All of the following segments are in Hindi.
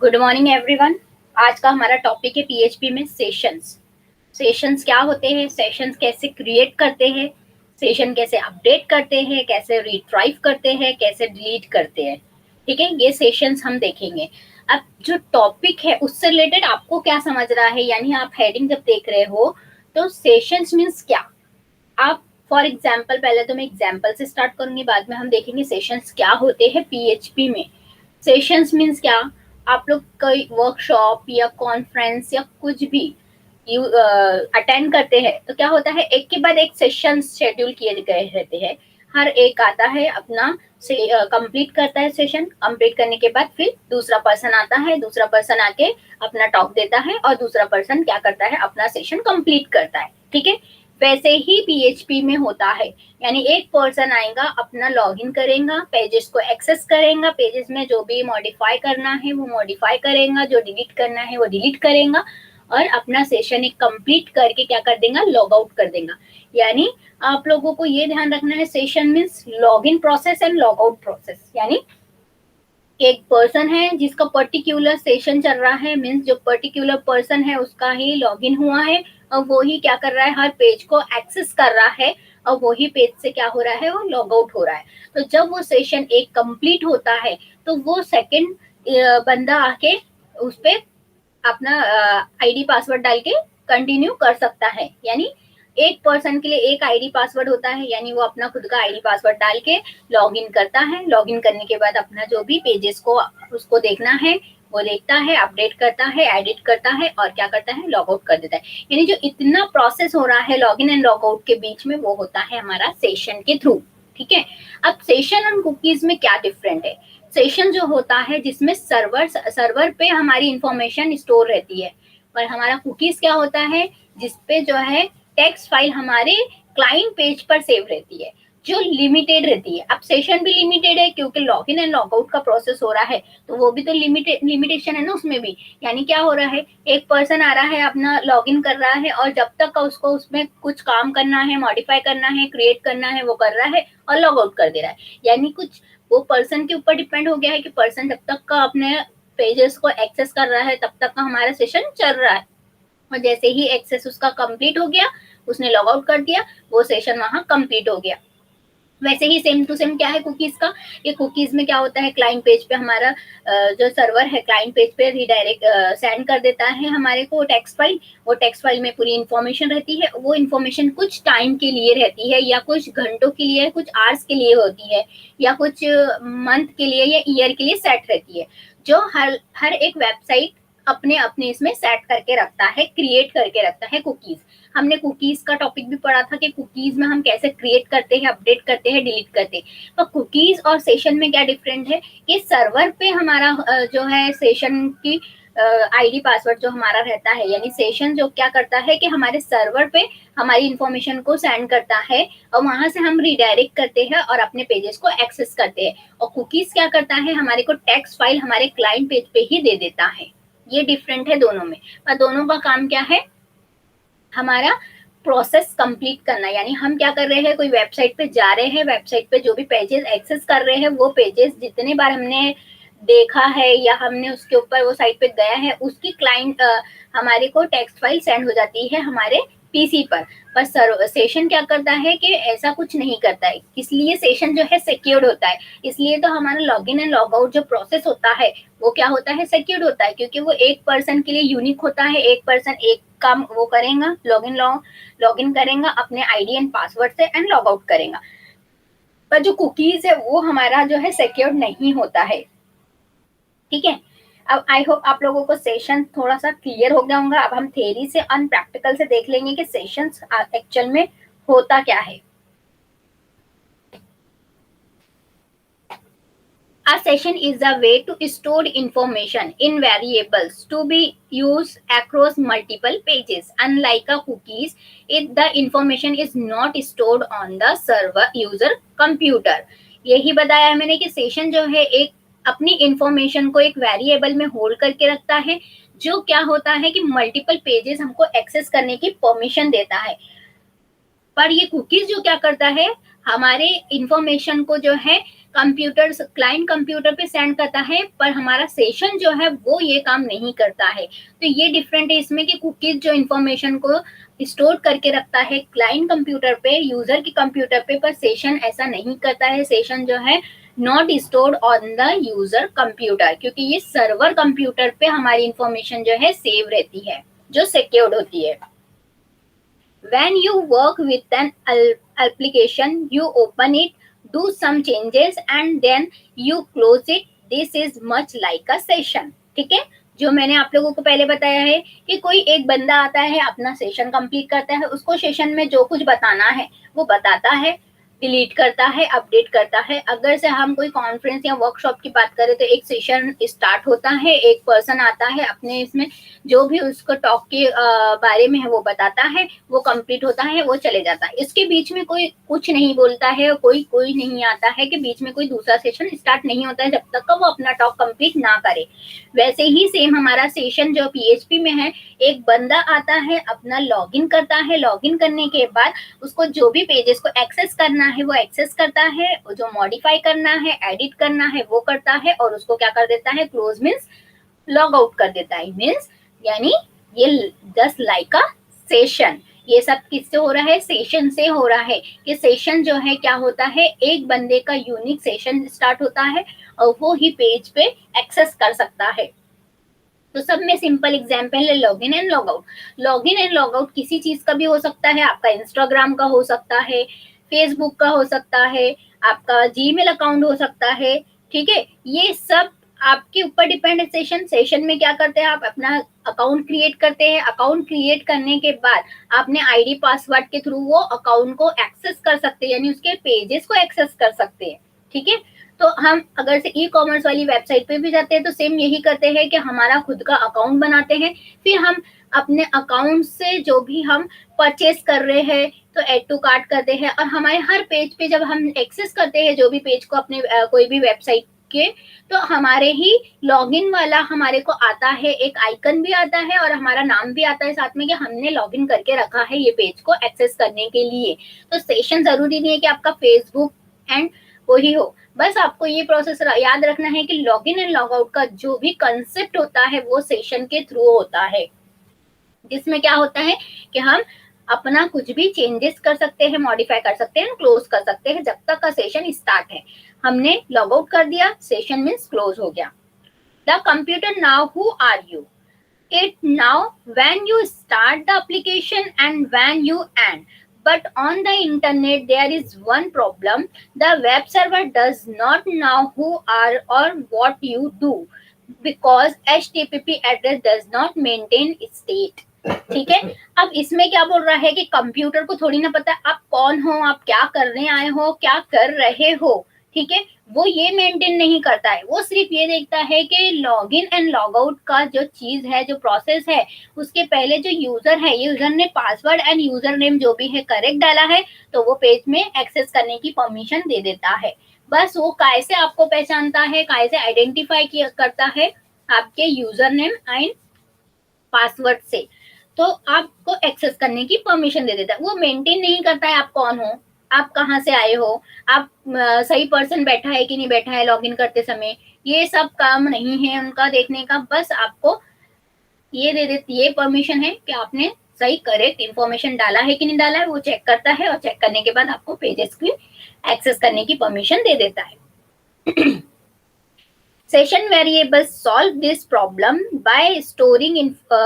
Good morning everyone. आज का हमारा टॉपिक है पीएचपी में सेशंस। सेशंस क्या होते हैं, सेशंस कैसे क्रिएट करते हैं, सेशन कैसे अपडेट करते हैं, कैसे रिट्राइव करते हैं, कैसे डिलीट करते हैं। ठीक है, ये सेशंस हम देखेंगे। अब जो टॉपिक है उससे रिलेटेड आपको क्या समझ रहा है, यानी आप हेडिंग जब देख रहे हो तो सेशंस मीन्स क्या। आप फॉर एग्जाम्पल, पहले तो मैं एग्जाम्पल से स्टार्ट करूंगी, बाद में हम देखेंगे सेशंस क्या होते हैं पीएचपी में। सेशंस मीन्स क्या, आप लोग कोई वर्कशॉप या कॉन्फ्रेंस या कुछ भी अटेंड करते हैं तो क्या होता है, एक के बाद एक सेशन शेड्यूल किए गए रहते हैं। हर एक आता है अपना से कंप्लीट करता है सेशन, कंप्लीट करने के बाद फिर दूसरा पर्सन आता है, दूसरा पर्सन आके अपना टॉक देता है और दूसरा पर्सन क्या करता है, अपना सेशन कंप्लीट करता है। ठीक है, वैसे ही पीएचपी में होता है, यानी एक पर्सन आएगा, अपना लॉगिन करेगा, पेजेस को एक्सेस करेगा, पेजेस में जो भी मॉडिफाई करना है वो मॉडिफाई करेगा, जो डिलीट करना है वो डिलीट करेगा और अपना सेशन एक कंप्लीट करके क्या कर देगा, लॉग आउट कर देगा। यानी आप लोगों को ये ध्यान रखना है, session means log in process and log out process. यानी एक पर्सन है जिसका पर्टिकुलर सेशन चल रहा है, मीन्स जो पर्टिकुलर पर्सन है उसका ही लॉगिन हुआ है और वो ही क्या कर रहा है, हर पेज को एक्सेस कर रहा है और वो ही पेज से क्या हो रहा है, वो लॉग आउट हो रहा है। तो जब वो सेशन एक कंप्लीट होता है तो वो सेकंड बंदा आके उस पे अपना आईडी पासवर्ड डाल के कंटिन्यू कर सकता है। यानी एक पर्सन के लिए एक आईडी पासवर्ड होता है, यानी वो अपना खुद का आईडी पासवर्ड डाल के लॉग इन करता है। लॉग इन करने के बाद अपना जो भी पेजेस को उसको देखना है वो देखता है, अपडेट करता है, एडिट करता है और क्या करता है, लॉग आउट कर देता है। यानी जो इतना प्रोसेस हो रहा है log in and log out के बीच में, वो होता है हमारा सेशन के थ्रू। ठीक है, अब सेशन और कुकीज में क्या डिफरेंट है। सेशन जो होता है जिसमें सर्वर पे हमारी इंफॉर्मेशन स्टोर रहती है, पर हमारा कुकीज क्या होता है, जिसपे जो है टेक्स्ट फाइल हमारे क्लाइंट पेज पर सेव रहती है, जो लिमिटेड रहती है। अब सेशन भी लिमिटेड है क्योंकि log in and log out का प्रोसेस हो रहा है, तो वो भी तो लिमिटेशन है ना उसमें भी। यानी क्या हो रहा है, एक पर्सन आ रहा है, अपना लॉग इन कर रहा है और जब तक का उसको उसमें कुछ काम करना है, मॉडिफाई करना है, क्रिएट करना है, वो कर रहा है और लॉग आउट कर दे रहा है। यानी कुछ वो पर्सन के ऊपर डिपेंड हो गया है कि पर्सन जब तक का अपने पेजेस को एक्सेस कर रहा है तब तक का हमारा सेशन चल रहा है, और जैसे ही एक्सेस उसका कंप्लीट हो गया, उसने लॉग आउट कर दिया, वो सेशन वहां कंप्लीट हो गया। वैसे ही सेम टू सेम क्या है कुकीज का, ये कुकीज में क्या होता है, क्लाइंट पेज पे हमारा जो सर्वर है क्लाइंट पेज पे रिडायरेक्ट सेंड कर देता है हमारे को टेक्स्ट फाइल। वो टेक्स्ट फाइल में पूरी इन्फॉर्मेशन रहती है, वो इन्फॉर्मेशन कुछ टाइम के लिए रहती है या कुछ घंटों के लिए, कुछ आवर्स के लिए होती है या कुछ मंथ के लिए या ईयर के लिए सेट रहती है, जो हर एक वेबसाइट अपने अपने इसमें सेट करके रखता है, क्रिएट करके रखता है कुकीज। हमने कुकीज का टॉपिक भी पढ़ा था कि कुकीज में हम कैसे क्रिएट करते हैं, अपडेट करते हैं, डिलीट करते हैं। तो कुकीज और सेशन में क्या डिफरेंट है कि सर्वर पे हमारा जो है सेशन की आईडी पासवर्ड जो हमारा रहता है, यानी सेशन जो क्या करता है कि हमारे सर्वर पे हमारी इंफॉर्मेशन को सेंड करता है और वहां से हम रिडायरेक्ट करते हैं और अपने पेजेस को एक्सेस करते हैं। और कुकीज क्या करता है, हमारे को टेक्स्ट फाइल हमारे क्लाइंट पेज पे ही दे देता है। ये डिफरेंट है दोनों में, पर दोनों का काम क्या है, हमारा प्रोसेस कंप्लीट करना। यानी हम क्या कर रहे हैं, कोई वेबसाइट पे जा रहे हैं, वेबसाइट पे जो भी पेजेस एक्सेस कर रहे हैं, वो पेजेस जितने बार हमने देखा है या हमने उसके ऊपर वो साइट पे गया है, उसकी क्लाइंट हमारे को टेक्स्ट फाइल सेंड हो जाती है हमारे पीसी पर सेशन क्या करता है कि ऐसा कुछ नहीं करता है, इसलिए सेशन जो है सिक्योर्ड होता है। इसलिए तो हमारा लॉगिन एंड लॉग आउट जो प्रोसेस होता है वो क्या होता है, सिक्योर्ड होता है, क्योंकि वो एक पर्सन के लिए यूनिक होता है। एक पर्सन एक काम वो करेगा, लॉग इन करेगा अपने आईडी एंड पासवर्ड से एंड लॉग आउट करेगा। पर जो कुकीज है वो हमारा जो है सिक्योर्ड नहीं होता है। ठीक है, अब आई होप आप लोगों को सेशन थोड़ा सा क्लियर हो गया होगा। अब हम थ्योरी से और प्रैक्टिकल से देख लेंगे कि सेशन एक्चुअल में होता क्या है। A session is a way to store information in variables to be used across multiple pages. Unlike a cookies, the information is not stored on the server user computer. यही बताया है मैंने कि सेशन जो है एक अपनी इंफॉर्मेशन को एक वेरिएबल में होल्ड करके रखता है, जो क्या होता है कि मल्टीपल पेजेस हमको एक्सेस करने की परमिशन देता है। पर ये कुकीज जो क्या करता है, हमारे इंफॉर्मेशन को जो है कंप्यूटर क्लाइंट कंप्यूटर पे सेंड करता है, पर हमारा सेशन जो है वो ये काम नहीं करता है। तो ये डिफरेंट है इसमें कि कुकीज जो इन्फॉर्मेशन को स्टोर करके रखता है क्लाइंट कंप्यूटर पे, यूजर के कंप्यूटर पे, पर सेशन ऐसा नहीं करता है। सेशन जो है not stored on the user computer, क्योंकि ये सर्वर कंप्यूटर पे हमारी इंफॉर्मेशन जो है सेव रहती है, जो सिक्योर्ड होती है। When you work with an application, you open it, do some changes and then you close it. This is much like a session. ठीक है, जो मैंने आप लोगों को पहले बताया है कि कोई एक बंदा आता है, अपना सेशन कंप्लीट करता है, उसको सेशन में जो कुछ बताना है वो बताता है, डिलीट करता है, अपडेट करता है। अगर से हम कोई कॉन्फ्रेंस या वर्कशॉप की बात करें तो एक सेशन स्टार्ट होता है, एक पर्सन आता है, अपने इसमें जो भी उसको टॉक के बारे में है वो बताता है, वो कंप्लीट होता है, वो चले जाता है। इसके बीच में कोई कुछ नहीं बोलता है, कोई नहीं आता है कि बीच में कोई दूसरा सेशन स्टार्ट नहीं होता है जब तक का वो अपना टॉक कंप्लीट ना करे। वैसे ही सेम हमारा सेशन जो पीएचपी में है, एक बंदा आता है, अपना लॉगिन करता है, लॉगिन करने के बाद उसको जो भी पेजेस को एक्सेस करना है वो एक्सेस करता है, जो मॉडिफाई करना है, एडिट करना है वो करता है, और उसको क्या कर देता है, क्लोज मीन्स लॉग आउट कर देता है। मीन्स यानी ये जस्ट लाइक अ सेशन। ये सब किससे हो रहा है, सेशन से हो रहा है। कि सेशन जो है क्या होता है, एक बंदे का यूनिक सेशन स्टार्ट होता है और वो ही पेज पे एक्सेस कर सकता है। तो सब में सिंपल एग्जांपल है login and log out. Login and log out किसी चीज का भी हो सकता है, आपका इंस्टाग्राम का हो सकता है, फेसबुक का हो सकता है, आपका जीमेल अकाउंट हो सकता है। ठीक है, ये सब आपके ऊपर डिपेंड है। सेशन में क्या करते हैं, आप अपना अकाउंट क्रिएट करते हैं। अकाउंट क्रिएट करने के बाद आपने आईडी पासवर्ड के थ्रू वो अकाउंट को एक्सेस कर सकते हैं, यानी उसके पेजेस को एक्सेस कर सकते हैं। ठीक है, तो हम अगर से ई कॉमर्स वाली वेबसाइट पे भी जाते हैं तो सेम यही करते हैं कि हमारा खुद का अकाउंट बनाते हैं, फिर हम अपने अकाउंट से जो भी हम परचेस कर रहे हैं तो ऐड टू कार्ट करते हैं, और हमारे हर पेज पे जब हम एक्सेस करते हैं जो भी पेज को अपने कोई भी वेबसाइट के, तो हमारे ही लॉगिन वाला हमारे को आता है, एक आइकन भी आता है और हमारा नाम भी आता है साथ में कि हमने लॉगिन करके रखा है ये पेज को एक्सेस करने के लिए। तो सेशन जरूरी नहीं है कि आपका फेसबुक एंड वही हो, बस आपको ये प्रोसेस याद रखना है कि लॉगिन एंड लॉग आउट का जो भी कंसेप्ट होता है वो सेशन के थ्रू होता है, जिसमें क्या होता है कि हम अपना कुछ भी चेंजेस कर सकते हैं, मॉडिफाई कर सकते हैं, क्लोज कर सकते हैं जब तक का सेशन स्टार्ट है। हमने लॉग आउट कर दिया, सेशन मीन्स क्लोज हो गया। The computer now who are you it now when you start the application and when you end, but on the internet there is one problem, the web server does not know who are or what you do because http address does not maintain state। ठीक है, अब इसमें क्या बोल रहा है कि कंप्यूटर को थोड़ी ना पता आप कौन हो, आप क्या करने आए हो, क्या कर रहे हो। ठीक है, वो ये मेंटेन नहीं करता है, वो सिर्फ ये देखता है कि लॉगिन एंड लॉग आउट का जो चीज है, जो प्रोसेस है, उसके पहले जो यूजर है, यूजर ने पासवर्ड एंड यूजर नेम जो भी है करेक्ट डाला है तो वो पेज में एक्सेस करने की परमिशन दे देता है। बस वो कैसे आपको पहचानता है, कैसे आइडेंटिफाई करता है, आपके यूजर नेम एंड पासवर्ड से, तो आपको एक्सेस करने की परमिशन दे देता है। वो मेंटेन नहीं करता है आप कौन हो, आप कहाँ से आए हो, आप सही पर्सन बैठा है कि नहीं बैठा है लॉगिन करते समय, ये सब काम नहीं है उनका देखने का। बस आपको ये दे देती, ये परमिशन है कि आपने सही करेक्ट इंफॉर्मेशन डाला है कि नहीं डाला है, वो चेक करता है और चेक करने के बाद आपको पेजेस की एक्सेस करने की परमिशन दे देता है। Session variables solve this problem by storing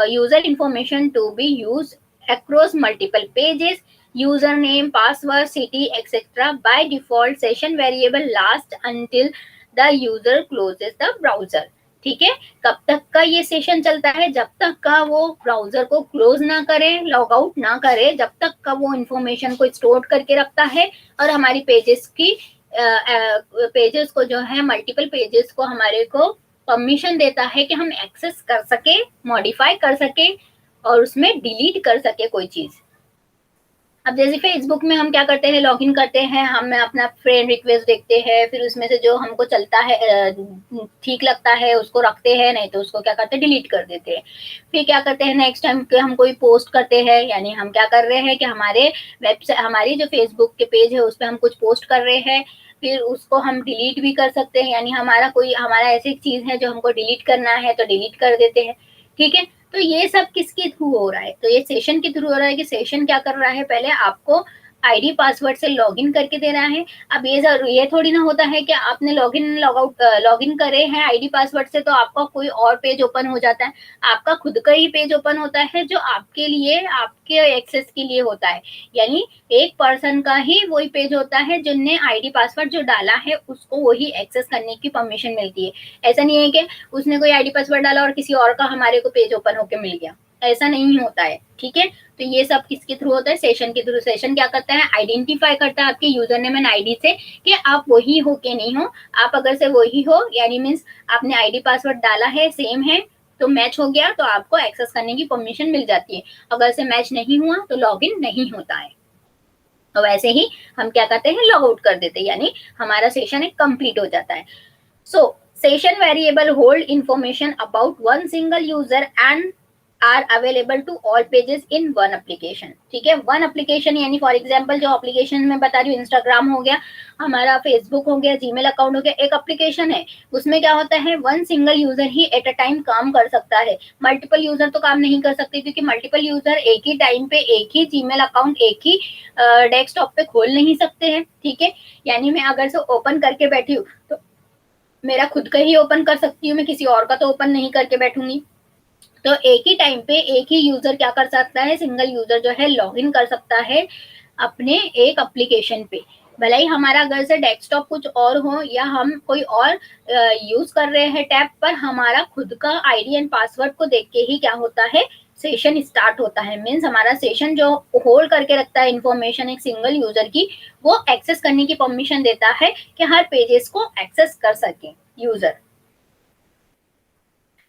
user information to be used across multiple pages, username, password, city, etc. By default, session variable lasts until the user closes the browser. ठीक है, कब तक का ये सेशन चलता है, जब तक का वो ब्राउजर को क्लोज ना करे, लॉग आउट ना करे, जब तक का वो इंफॉर्मेशन को स्टोर करके रखता है और हमारी पेजेस की पेजेस को जो है मल्टीपल पेजेस को हमारे को परमिशन देता है कि हम एक्सेस कर सके, मॉडिफाई कर सके और उसमें डिलीट कर सके कोई चीज। अब जैसे फेसबुक में हम क्या करते हैं, लॉगिन करते हैं, हम अपना फ्रेंड रिक्वेस्ट देखते हैं, फिर उसमें से जो हमको चलता है ठीक लगता है उसको रखते हैं, नहीं तो उसको क्या करते हैं डिलीट कर देते हैं। फिर क्या करते हैं नेक्स्ट टाइम कि हम कोई पोस्ट करते हैं, यानी हम क्या कर रहे हैं कि हमारे वेबसाइट, हमारी जो फेसबुक के पेज है उस पर हम कुछ पोस्ट कर रहे हैं, फिर उसको हम डिलीट भी कर सकते हैं, यानी हमारा ऐसी चीज है जो हमको डिलीट करना है तो डिलीट कर देते हैं, ठीक है। तो ये सब किसके थ्रू हो रहा है, तो ये सेशन के थ्रू हो रहा है कि सेशन क्या कर रहा है, पहले आपको आईडी पासवर्ड से लॉगिन करके दे रहा है। अब ये थोड़ी ना होता है कि आपने लॉगिन करे हैं आईडी पासवर्ड से तो आपका कोई और पेज ओपन हो जाता है। आपका खुद का ही पेज ओपन होता है जो आपके लिए, आपके एक्सेस के लिए होता है, यानी एक पर्सन का ही वही पेज होता है जिनने आईडी पासवर्ड जो डाला है उसको वही एक्सेस करने की परमिशन मिलती है। ऐसा नहीं है कि उसने कोई आईडी पासवर्ड डाला और किसी और का हमारे को पेज ओपन होकर मिल गया, ऐसा नहीं होता है, ठीक है। तो ये सब किसके थ्रू होता है, सेशन के थ्रू। सेशन क्या करता है, आइडेंटिफाई करता है आपके यूजर नेम एंड आईडी से कि आप वही हो कि नहीं हो। आप अगर से वही हो, यानी मीन्स आपने आईडी पासवर्ड डाला है, सेम है, तो मैच हो गया तो आपको एक्सेस करने की परमिशन मिल जाती है। अगर से मैच नहीं हुआ तो लॉगिन नहीं होता है। तो वैसे ही हम क्या करते हैं, लॉग आउट कर देते हैं, यानी हमारा सेशन एक कंप्लीट हो जाता है। So session variable hold information about one single user and are available to all pages in one application, ठीक है। वन एप्लीकेशन यानी फॉर एग्जांपल जो एप्लीकेशन में बता रही हूँ, इंस्टाग्राम हो गया, हमारा फेसबुक हो गया, जीमेल अकाउंट हो गया, एक एप्लीकेशन है। उसमें क्या होता है, one single user he at a time काम कर सकता है, मल्टीपल यूजर तो काम नहीं कर सकते, क्योंकि मल्टीपल यूजर एक ही टाइम पे एक ही जीमेल अकाउंट एक ही डेस्कटॉप पे खोल नहीं सकते हैं, ठीक है। यानी मैं अगर से ओपन करके बैठी हूँ तो मेरा खुद का ही ओपन कर सकती हूँ, मैं किसी और का तो ओपन नहीं करके बैठूंगी। तो एक ही टाइम पे एक ही यूजर क्या कर सकता है, सिंगल यूजर जो है लॉग इन कर सकता है अपने एक एप्लीकेशन पे। भले ही हमारा घर से डेस्कटॉप कुछ और हो या हम कोई और यूज कर रहे हैं टैब पर, हमारा खुद का आईडी एंड पासवर्ड को देख के ही क्या होता है, सेशन स्टार्ट होता है। मीन्स हमारा सेशन जो होल्ड करके रखता है इंफॉर्मेशन एक सिंगल यूजर की, वो एक्सेस करने की परमिशन देता है कि हर पेजेस को एक्सेस कर सके यूजर।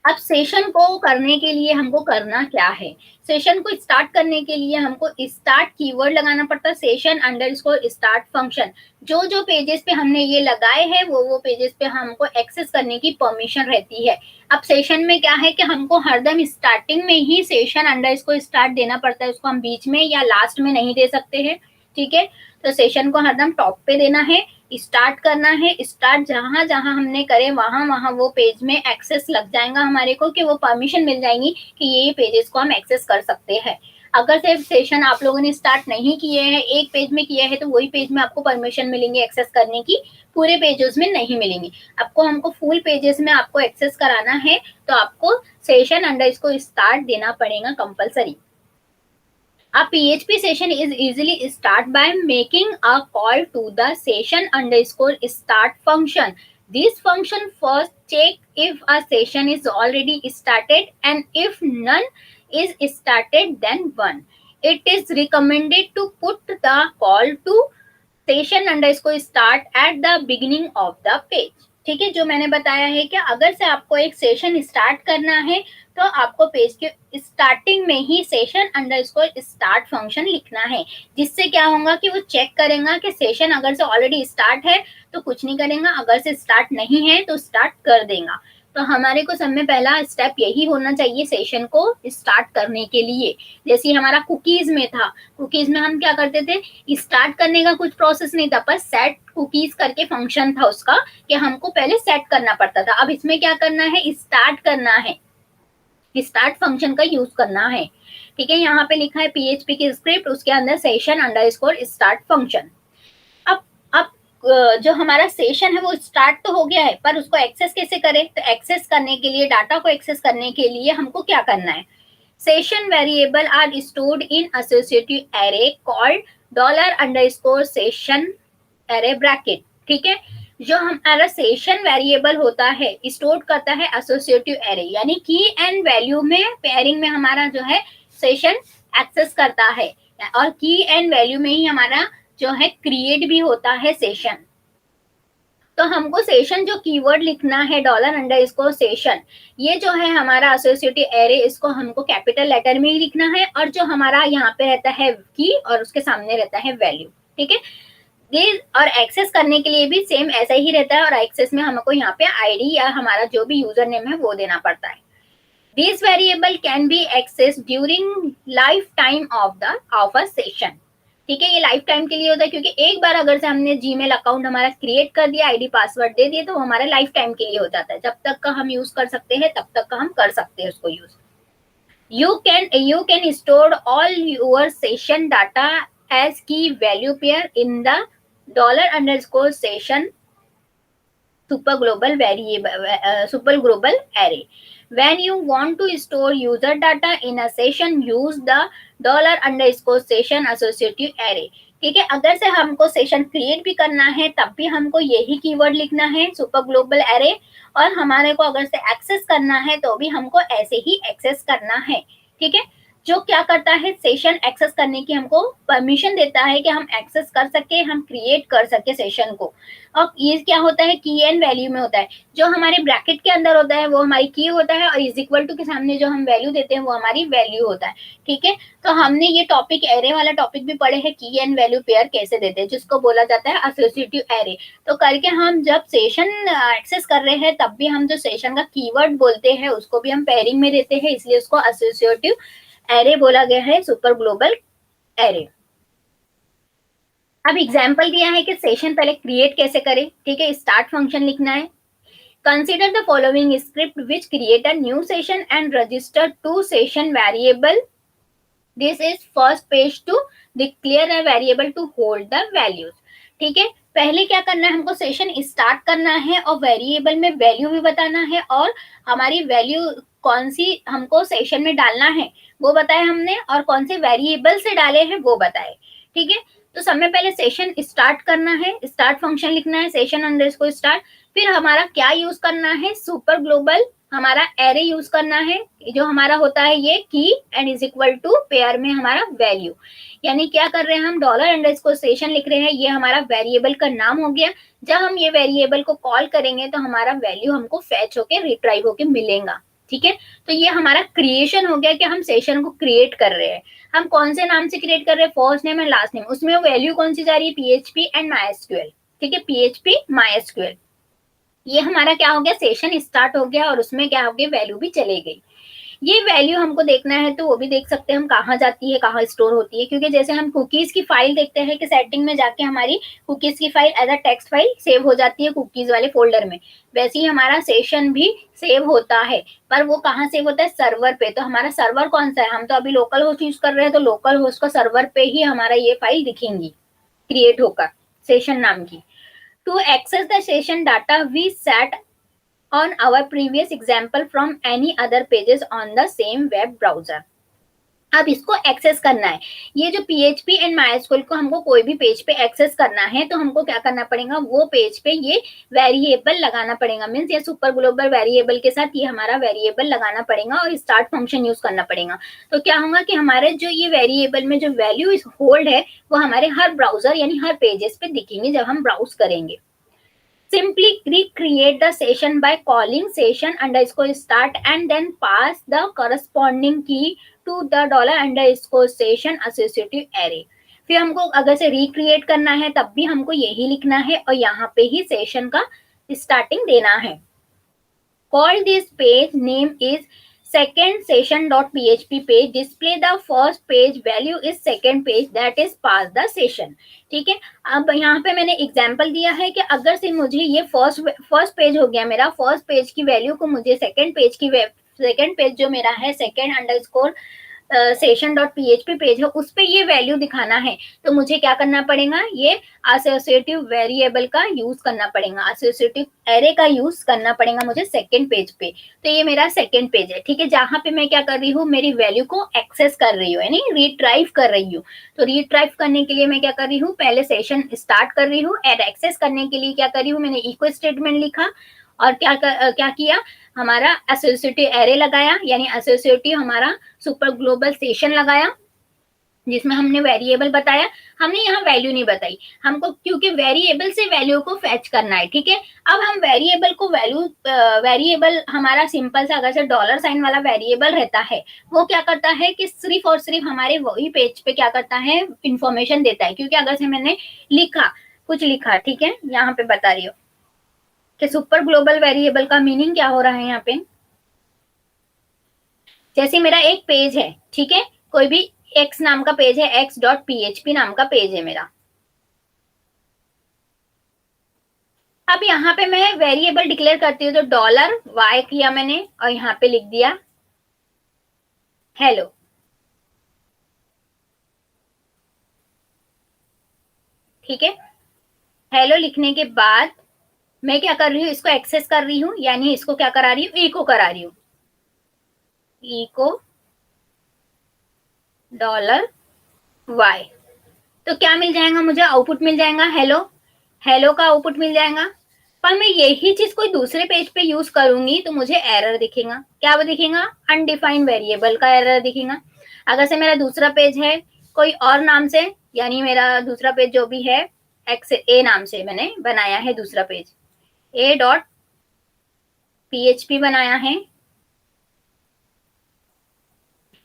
अब सेशन को करने के लिए हमको करना क्या है, सेशन को स्टार्ट करने के लिए हमको स्टार्ट कीवर्ड लगाना पड़ता है, सेशन अंडरस्कोर स्टार्ट फंक्शन। जो जो पेजेस पे हमने ये लगाए हैं वो पेजेस पे हमको एक्सेस करने की परमिशन रहती है। अब सेशन में क्या है कि हमको हरदम स्टार्टिंग में ही सेशन अंडरस्कोर स्टार्ट देना पड़ता है, उसको हम बीच में या लास्ट में नहीं दे सकते हैं, ठीक है। तो सेशन को हरदम टॉप पे देना है, स्टार्ट करना है, स्टार्ट जहां जहां हमने करे वहां वहां वो पेज में एक्सेस लग जाएगा हमारे को, कि वो परमिशन मिल जाएंगी कि ये पेजेस को हम एक्सेस कर सकते हैं। अगर सिर्फ सेशन आप लोगों ने स्टार्ट नहीं किए हैं, एक पेज में किया है, तो वही पेज में आपको परमिशन मिलेंगे एक्सेस करने की, पूरे पेजेस में नहीं मिलेंगी आपको। हमको फुल पेजेस में आपको एक्सेस कराना है तो आपको सेशन अंडरस्कोर स्टार्ट देना पड़ेगा compulsory. A PHP session is easily start by making a call to the session underscore start function. This function first check if a session is already started, and if none is started then one. It is recommended to put the call to session underscore start at the beginning of the page. ठीक है, जो मैंने बताया है कि अगर से आपको एक सेशन स्टार्ट करना है तो आपको पेज के स्टार्टिंग में ही सेशन अंडरस्कोर स्टार्ट फंक्शन लिखना है, जिससे क्या होगा कि वो चेक करेगा कि सेशन अगर से ऑलरेडी स्टार्ट है तो कुछ नहीं करेगा, अगर से स्टार्ट नहीं है तो स्टार्ट कर देगा। तो हमारे को सब में पहला स्टेप यही होना चाहिए सेशन को स्टार्ट करने के लिए। जैसे हमारा कुकीज में था, कुकीज में हम क्या करते थे, स्टार्ट करने का कुछ प्रोसेस नहीं था, पर सेट कुकीज करके फंक्शन था उसका, कि हमको पहले सेट करना पड़ता था। अब इसमें क्या करना है, स्टार्ट करना है, स्टार्ट फंक्शन का यूज करना है, ठीक है। यहाँ पे लिखा है पीएचपी की स्क्रिप्ट, उसके अंदर सेशन अंडरस्कोर स्टार्ट फंक्शन। अब जो हमारा सेशन है वो स्टार्ट तो हो गया है, पर उसको एक्सेस कैसे करें, तो एक्सेस करने के लिए, डाटा को एक्सेस करने के लिए हमको क्या करना है, session variable are stored in associative array called $_सेशन एरे ब्रैकेट, ठीक है। जो हमारा सेशन वेरिएबल होता है स्टोर करता है एसोसिएटिव एरे, यानी की एंड वैल्यू में पेयरिंग में हमारा जो है सेशन एक्सेस करता है, और की एंड वैल्यू में ही हमारा जो है क्रिएट भी होता है सेशन। तो हमको सेशन जो कीवर्ड लिखना है $_सेशन, ये जो है हमारा एसोसिएटिव एरे, इसको हमको कैपिटल लेटर में ही लिखना है, और जो हमारा यहाँ पे रहता है की और उसके सामने रहता है वैल्यू, ठीक है। और एक्सेस करने के लिए भी सेम ऐसा ही रहता है, और एक्सेस में हमको यहाँ पे आईडी या हमारा जो भी यूजर नेम है वो देना पड़ता है। This variable can be access during lifetime of a session. ठीक है, ये लाइफ टाइम के लिए होता है, क्योंकि एक बार अगर से हमने जीमेल अकाउंट हमारा क्रिएट कर दिया, आईडी पासवर्ड दे दिए, तो वो हमारा लाइफ टाइम के लिए हो जाता है। जब तक का हम यूज कर सकते हैं तब तक का हम कर सकते हैं उसको use. You can store all your session data as key value pair in the $_session super global array. When you want to store user data in a session, use the $_session associative array. ठीक है, अगर से हमको सेशन क्रिएट भी करना है तब भी हमको यही कीवर्ड लिखना है, सुपर ग्लोबल एरे, और हमारे को अगर से एक्सेस करना है तो भी हमको ऐसे ही एक्सेस करना है। ठीक है, जो क्या करता है, सेशन एक्सेस करने की हमको परमिशन देता है कि हम एक्सेस कर सके, हम क्रिएट कर सके सेशन को। अब ये क्या होता है, की एंड वैल्यू में होता है। जो हमारे ब्रैकेट के अंदर होता है वो हमारी की होता है, और इज इक्वल टू के सामने जो हम वैल्यू देते हैं वो हमारी वैल्यू होता है। ठीक है, तो हमने ये टॉपिक, एरे वाला टॉपिक भी पढ़े हैं, की एंड वैल्यू पेयर कैसे देते हैं, जिसको बोला जाता है एसोसिएटिव एरे। तो करके हम जब सेशन एक्सेस कर रहे हैं तब भी हम जो सेशन का कीवर्ड बोलते हैं उसको भी हम पेयरिंग में देते हैं, इसलिए उसको एसोसिएटिव एरे बोला गया है, सुपर ग्लोबल एरे। अब एग्जाम्पल दिया है कि सेशन पहले क्रिएट कैसे करें। ठीक है, स्टार्ट फंक्शन लिखना है। Consider the following script which create a new session and register to session variable. This is first page to declare a variable to hold the values. ठीक है, पहले क्या करना है, हमको सेशन स्टार्ट करना है और वेरिएबल में वैल्यू भी बताना है, और हमारी वैल्यू कौन सी हमको सेशन में डालना है वो बताया हमने, और कौन से वेरिएबल से डाले हैं वो बताए। ठीक है, तो सबसे पहले सेशन स्टार्ट करना है, स्टार्ट फंक्शन लिखना है, सेशन अंडरस्कोर स्टार्ट। फिर हमारा क्या यूज करना है, सुपर ग्लोबल हमारा एरे यूज करना है, जो हमारा होता है ये key and is equal to pair में हमारा वैल्यू। यानी क्या कर रहे हैं हम, $_सेशन लिख रहे हैं, ये हमारा वेरिएबल का नाम हो गया। जब हम ये वेरिएबल को कॉल करेंगे तो हमारा वैल्यू हमको फैच होके रिट्राइव होके मिलेगा। ठीक है, तो ये हमारा क्रिएशन हो गया कि हम सेशन को क्रिएट कर रहे हैं। हम कौन से नाम से क्रिएट कर रहे हैं, first name and last name, उसमें वैल्यू कौन सी जा रही है, PHP एंड MySQL। ठीक है, PHP MySQL, ये हमारा क्या हो गया, सेशन स्टार्ट हो गया, और उसमें क्या हो गया, वैल्यू भी चले गई। ये वैल्यू हमको देखना है तो वो भी देख सकते हैं हम, कहाँ जाती है, कहाँ स्टोर होती है। क्योंकि जैसे हम कुकीज की फाइल देखते हैं कि सेटिंग में जाके हमारी कुकीज की file as a text file save हो जाती है कुकीज वाले फोल्डर में, वैसे ही हमारा सेशन भी सेव होता है। पर वो कहाँ सेव होता है, सर्वर पे। तो हमारा सर्वर कौन सा है, हम तो अभी लोकल होस्ट यूज कर रहे हैं, तो लोकल होस्ट का सर्वर पे ही हमारा ये फाइल दिखेंगी क्रिएट होकर सेशन नाम की। To access the session data, we set on our previous example from any other pages on the same web browser. अब इसको एक्सेस करना है, ये जो PHP एंड MySQL को हमको कोई भी पेज पे एक्सेस करना है तो हमको क्या करना पड़ेगा, वो पेज पे ये वेरिएबल लगाना पड़ेगा। मीन्स ये सुपर ग्लोबल वेरिएबल के साथ ये हमारा वेरिएबल लगाना पड़ेगा और स्टार्ट फंक्शन यूज करना पड़ेगा। तो क्या होगा कि हमारे जो ये वेरिएबल में जो वैल्यू होल्ड है वो हमारे हर ब्राउजर यानी हर पेजेस पे दिखेंगे जब हम ब्राउज करेंगे। Simply recreate the session by calling session_start and then pass the corresponding key to the $_session associative array. फिर हमको अगर से रिक्रिएट करना है तब भी हमको यही लिखना है और यहाँ पे ही सेशन का स्टार्टिंग देना है। Call this page name is second session.php page. Display the first page value is second page, that is pass the session. ठीक है, अब यहाँ पे मैंने एग्जाम्पल दिया है कि अगर से मुझे ये फर्स्ट पेज हो गया, मेरा फर्स्ट पेज की वैल्यू को मुझे सेकेंड पेज जो मेरा है second_session.php पेज है उस पे ये वैल्यू दिखाना है, तो मुझे क्या करना पड़ेगा, ये एसोसिएटिव वेरिएबल का यूज करना पड़ेगा, एसोसिएटिव एरे का यूज करना पड़ेगा मुझे सेकंड पेज पे। तो ये मेरा सेकंड पेज है। ठीक है, जहां पे मैं क्या कर रही हूँ, मेरी वैल्यू को एक्सेस कर रही हूँ यानी रिट्राइव कर रही हूँ। तो रिट्राइव करने के लिए मैं क्या कर रही हूँ, पहले सेशन स्टार्ट कर रही हूँ, एड एक्सेस करने के लिए क्या कर रही हूँ, मैंने इक्वल स्टेटमेंट लिखा और क्या किया, हमारा एसोसिएटिव एरे लगाया, यानी एसोसिएटिव हमारा सुपर ग्लोबल सेशन लगाया जिसमें हमने वेरिएबल बताया। हमने यहाँ वैल्यू नहीं बताई हमको, क्योंकि वेरिएबल से वैल्यू को फैच करना है। ठीक है, अब हम वेरिएबल को वेरिएबल हमारा सिंपल सा अगर से $साइन वाला वेरिएबल रहता है, वो क्या करता है कि सिर्फ और सिर्फ हमारे वही पेज पे क्या करता है, इंफॉर्मेशन देता है। क्योंकि अगर से मैंने कुछ लिखा, ठीक है, यहाँ पे बता रही हूँ कि सुपर ग्लोबल वेरिएबल का मीनिंग क्या हो रहा है। यहाँ पे जैसे मेरा एक पेज है, ठीक है, कोई भी एक्स नाम का पेज है, x.php नाम का पेज है मेरा। अब यहाँ पे मैं वेरिएबल डिक्लेयर करती हूँ, तो $y किया मैंने और यहाँ पे लिख दिया हेलो। ठीक है, हेलो लिखने के बाद मैं क्या कर रही हूँ, इसको एक्सेस कर रही हूँ, यानी इसको क्या करा रही हूँ, इको करा रही हूँ, इको $y। तो क्या मिल जाएगा मुझे, आउटपुट मिल जाएगा हेलो, हेलो का आउटपुट मिल जाएगा। पर मैं यही चीज कोई दूसरे पेज पे यूज करूंगी तो मुझे एरर दिखेगा। क्या वो दिखेगा, अनडिफाइंड वेरिएबल का एरर दिखेगा। अगर से मेरा दूसरा पेज है कोई और नाम से, यानी मेरा दूसरा पेज जो भी है एक्स ए नाम से मैंने बनाया है दूसरा पेज, a.php बनाया है।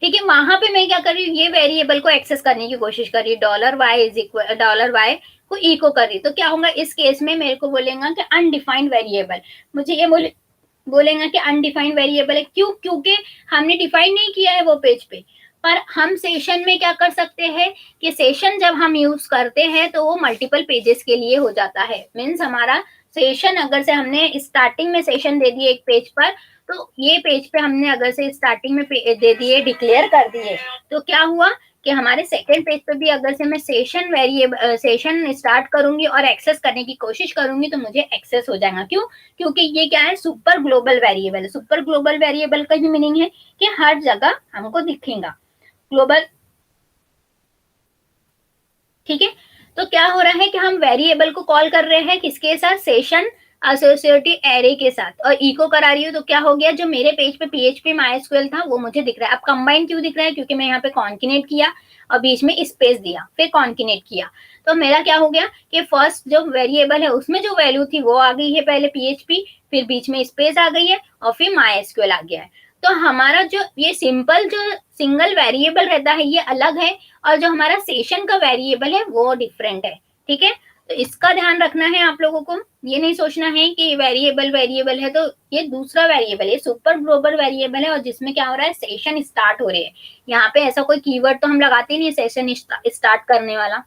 ठीक है, वहां पे मैं क्या कर रही हूँ, ये वेरिएबल को एक्सेस करने की कोशिश कर रही हूँ, $y इज इक्वल $y को इको कर रही। तो क्या होगा इस केस में, मेरे को बोलेगा कि अनडिफाइंड वेरिएबल, मुझे ये बोलेगा कि अनडिफाइंड वेरिएबल है। क्यों, क्योंकि हमने डिफाइन नहीं किया है वो पेज पे। पर हम सेशन में क्या कर सकते हैं कि सेशन जब हम यूज करते हैं तो वो मल्टीपल पेजेस के लिए हो जाता है। मीन्स हमारा सेशन अगर से हमने स्टार्टिंग में सेशन दे दिए एक पेज पर, तो ये पेज पे हमने अगर से स्टार्टिंग में दे दिए, डिक्लेयर कर दिए, तो क्या हुआ कि हमारे सेकेंड पेज पे भी अगर से मैं सेशन वेरिएबल सेशन स्टार्ट करूंगी और एक्सेस करने की कोशिश करूंगी तो मुझे एक्सेस हो जाएगा। क्यों, क्योंकि ये क्या है, सुपर ग्लोबल वेरिएबल है। सुपर ग्लोबल वेरिएबल का ही मीनिंग है कि हर जगह हमको दिखेगा ग्लोबल। ठीक है, तो क्या हो रहा है कि हम वेरिएबल को कॉल कर रहे हैं किसके साथ, सेशन एसोसिएटिव एरे के साथ, और इको करा रही हूँ। तो क्या हो गया, जो मेरे पेज पे PHP MySQL था वो मुझे दिख रहा है। अब कंबाइन क्यों दिख रहा है, क्योंकि मैं यहाँ पे कॉन्किनेट किया और बीच में स्पेस दिया, फिर कॉन्किनेट किया। तो मेरा क्या हो गया कि फर्स्ट जो वेरिएबल है उसमें जो वैल्यू थी वो आ गई है पहले PHP, फिर बीच में स्पेस आ गई है और फिर MySQL आ गया है। तो हमारा जो ये सिंपल जो सिंगल वेरिएबल रहता है ये अलग है, और जो हमारा सेशन का वेरिएबल है वो डिफरेंट है। ठीक है, तो इसका ध्यान रखना है आप लोगों को। ये नहीं सोचना है कि वेरिएबल वेरिएबल है तो ये दूसरा वेरिएबल है, सुपर ग्लोबल वेरिएबल है, और जिसमें क्या हो रहा है, सेशन स्टार्ट हो रहे हैं। यहाँ पे ऐसा कोई कीवर्ड तो हम लगाते नहीं सेशन स्टार्ट करने वाला।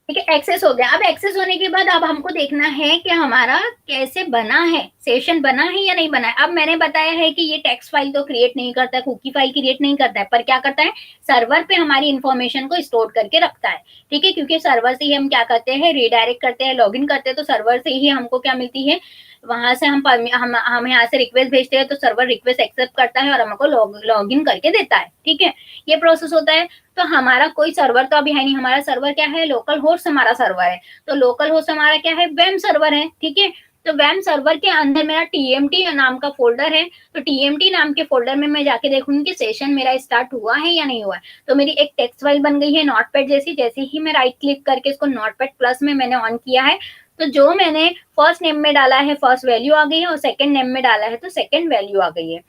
ठीक है, एक्सेस हो गया। अब एक्सेस होने के बाद अब हमको देखना है कि हमारा कैसे बना है, सेशन बना है या नहीं बना है। अब मैंने बताया है कि ये टेक्स्ट फाइल तो क्रिएट नहीं करता है, कुकी फाइल क्रिएट नहीं करता है, पर क्या करता है, सर्वर पे हमारी इंफॉर्मेशन को स्टोर करके रखता है। ठीक है, क्योंकि सर्वर से ही हम क्या करते हैं, रिडायरेक्ट करते हैं, लॉगिन करते हैं, तो सर्वर से ही हमको क्या मिलती है, वहां से हम यहाँ से रिक्वेस्ट भेजते हैं तो सर्वर रिक्वेस्ट एक्सेप्ट करता है और हमको लॉगिन करके देता है। ठीक है, ये प्रोसेस होता है। तो हमारा कोई सर्वर तो अभी है नहीं, हमारा सर्वर क्या है, लोकल होस्ट हमारा सर्वर है। तो लोकल होस्ट हमारा क्या है, वेम सर्वर है। ठीक है, तो वेम सर्वर के अंदर मेरा TMT नाम का फोल्डर है। तो TMT नाम के फोल्डर में मैं जाके देखूंगी कि सेशन मेरा स्टार्ट हुआ है या नहीं हुआ है। तो मेरी एक टेक्स्ट फाइल बन गई है नोटपैड जैसी। जैसे ही मैं राइट क्लिक करके इसको नोटपैड प्लस में मैंने ऑन किया है, तो जो मैंने फर्स्ट नेम में डाला है फर्स्ट वैल्यू आ गई है, और सेकंड नेम में डाला है तो सेकंड वैल्यू आ गई है।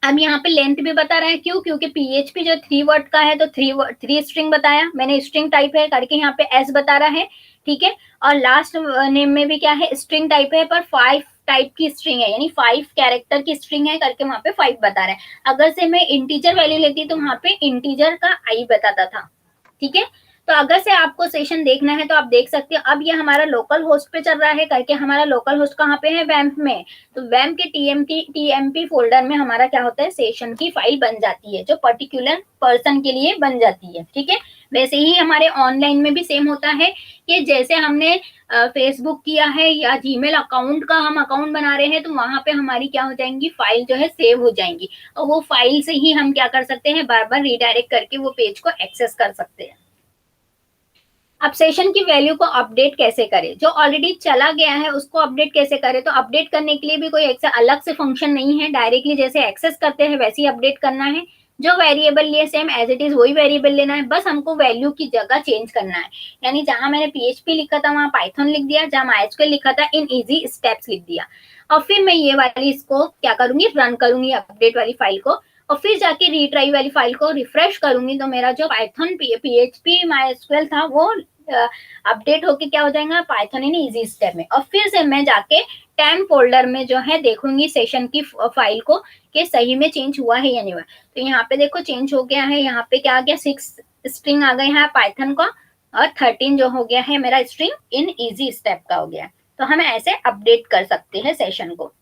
अब यहाँ पे लेंथ भी बता रहा है, क्यों, क्योंकि PHP जो 3 वर्ड का है तो 3 स्ट्रिंग बताया मैंने, स्ट्रिंग टाइप है करके यहाँ पे S बता रहा है। ठीक है, और लास्ट नेम में भी क्या है, स्ट्रिंग टाइप है, पर 5 टाइप की स्ट्रिंग है, यानी 5 कैरेक्टर की स्ट्रिंग है करके वहां पे 5 बता रहा है। अगर से मैं इंटीजर वैल्यू लेती तो वहां पे इंटीजर का I बताता था। ठीक है, तो अगर से आपको सेशन देखना है तो आप देख सकते हो। अब ये हमारा लोकल होस्ट पे चल रहा है करके, हमारा लोकल होस्ट कहाँ पे है, वैम्प में। तो वैम्प के TMP फोल्डर में हमारा क्या होता है, सेशन की फाइल बन जाती है जो पर्टिकुलर पर्सन के लिए बन जाती है। ठीक है, वैसे ही हमारे ऑनलाइन में भी सेम होता है कि जैसे हमने फेसबुक किया है या जीमेल अकाउंट का हम अकाउंट बना रहे हैं, तो वहां पे हमारी क्या हो जाएंगी, फाइल जो है सेव हो जाएंगी, और वो फाइल से ही हम क्या कर सकते हैं, बार बार रिडायरेक्ट करके वो पेज को एक्सेस कर सकते हैं। अब सेशन की वैल्यू को अपडेट कैसे करें, जो ऑलरेडी चला गया है उसको अपडेट कैसे करें। तो अपडेट करने के लिए भी कोई अलग से फंक्शन नहीं है, डायरेक्टली जैसे एक्सेस करते हैं वैसे ही अपडेट करना है। जो वेरिएबल लिए सेम एज इट इज वही वेरिएबल लेना है, बस हमको वैल्यू की जगह चेंज करना है। यानी जहां मैंने PHP लिखा था वहां पाइथन लिख दिया, जहां MySQL लिखा था इन इजी स्टेप्स लिख दिया। और फिर मैं ये वाली इसको क्या करूंगी, रन करूंगी अपडेट वाली फाइल को, और फिर जाके रीट्राई वाली फाइल को रिफ्रेश करूंगी, तो मेरा जो पाइथन PHP MySQL था वो अपडेट होके क्या हो जाएगा पाइथन इन इजी स्टेप में। और फिर से मैं जाके टेम फोल्डर में जो है देखूंगी सेशन की फाइल को कि सही में चेंज हुआ है या नहीं हुआ। तो यहाँ पे देखो चेंज हो गया है, यहाँ पे क्या आ गया 6 स्ट्रिंग आ गए हैं पाइथन का, और 13 जो हो गया है मेरा स्ट्रिंग इन इजी स्टेप का हो गया। तो हम ऐसे अपडेट कर सकते हैं सेशन को।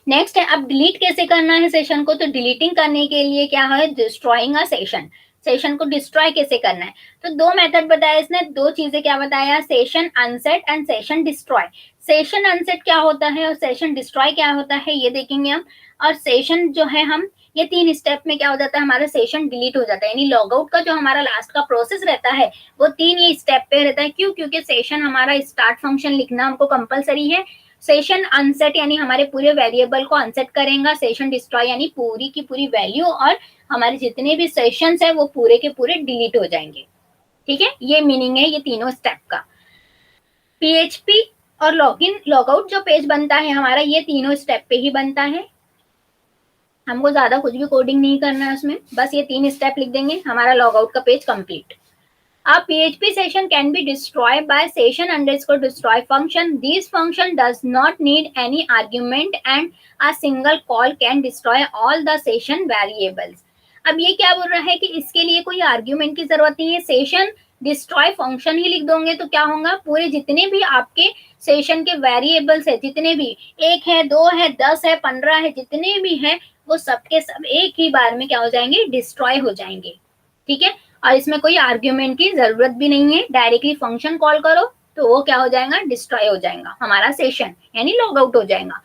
नेक्स्ट है अब डिलीट कैसे करना है सेशन को। तो डिलीटिंग करने के लिए क्या है, डिस्ट्रॉइंग अ सेशन, सेशन को डिस्ट्रॉय कैसे करना है। तो दो मेथड बताया इसने, दो चीजें क्या बताया, session unset and session destroy. Session unset क्या होता है और सेशन डिस्ट्रॉय क्या होता है ये देखेंगे हम। और सेशन जो है हम ये 3 स्टेप में क्या हो जाता है हमारा सेशन डिलीट हो जाता है, यानी लॉग आउट का जो हमारा लास्ट का प्रोसेस रहता है वो 3 ही स्टेप पे रहता है। क्यों, क्योंकि सेशन हमारा स्टार्ट फंक्शन लिखना हमको कंपलसरी है, सेशन अनसेट यानी हमारे पूरे वेरिएबल को अनसेट करेगा, सेशन डिस्ट्रॉय यानी पूरी की पूरी वैल्यू और हमारे जितने भी सेशंस है वो पूरे के पूरे डिलीट हो जाएंगे। ठीक है, ये मीनिंग है ये तीनों स्टेप का। पीएचपी और लॉगिन लॉगआउट जो पेज बनता है हमारा ये तीनों स्टेप पे ही बनता है, हमको ज्यादा कुछ भी कोडिंग नहीं करना है उसमें, बस ये 3 स्टेप लिख देंगे हमारा लॉगआउट का page complete. A PHP session can be destroyed by session underscore destroy function. This function does not need any argument and a single call can destroy all the session variables. अब ये क्या बोल रहा है कि इसके लिए कोई आर्ग्यूमेंट की जरूरत नहीं है, सेशन डिस्ट्रॉय फंक्शन ही लिख दोगे तो क्या होगा, पूरे जितने भी आपके सेशन के वेरिएबल्स है, जितने भी 1 है 2 है 10 है 15 है जितने भी है वो सबके सब एक ही बार में क्या हो जाएंगे, डिस्ट्रॉय हो जाएंगे। ठीक है, और इसमें कोई आर्ग्यूमेंट की जरूरत भी नहीं है, डायरेक्टली फंक्शन कॉल करो तो वो क्या हो जाएगा, डिस्ट्रॉय हो जाएगा हमारा सेशन यानी लॉग आउट हो जाएगा।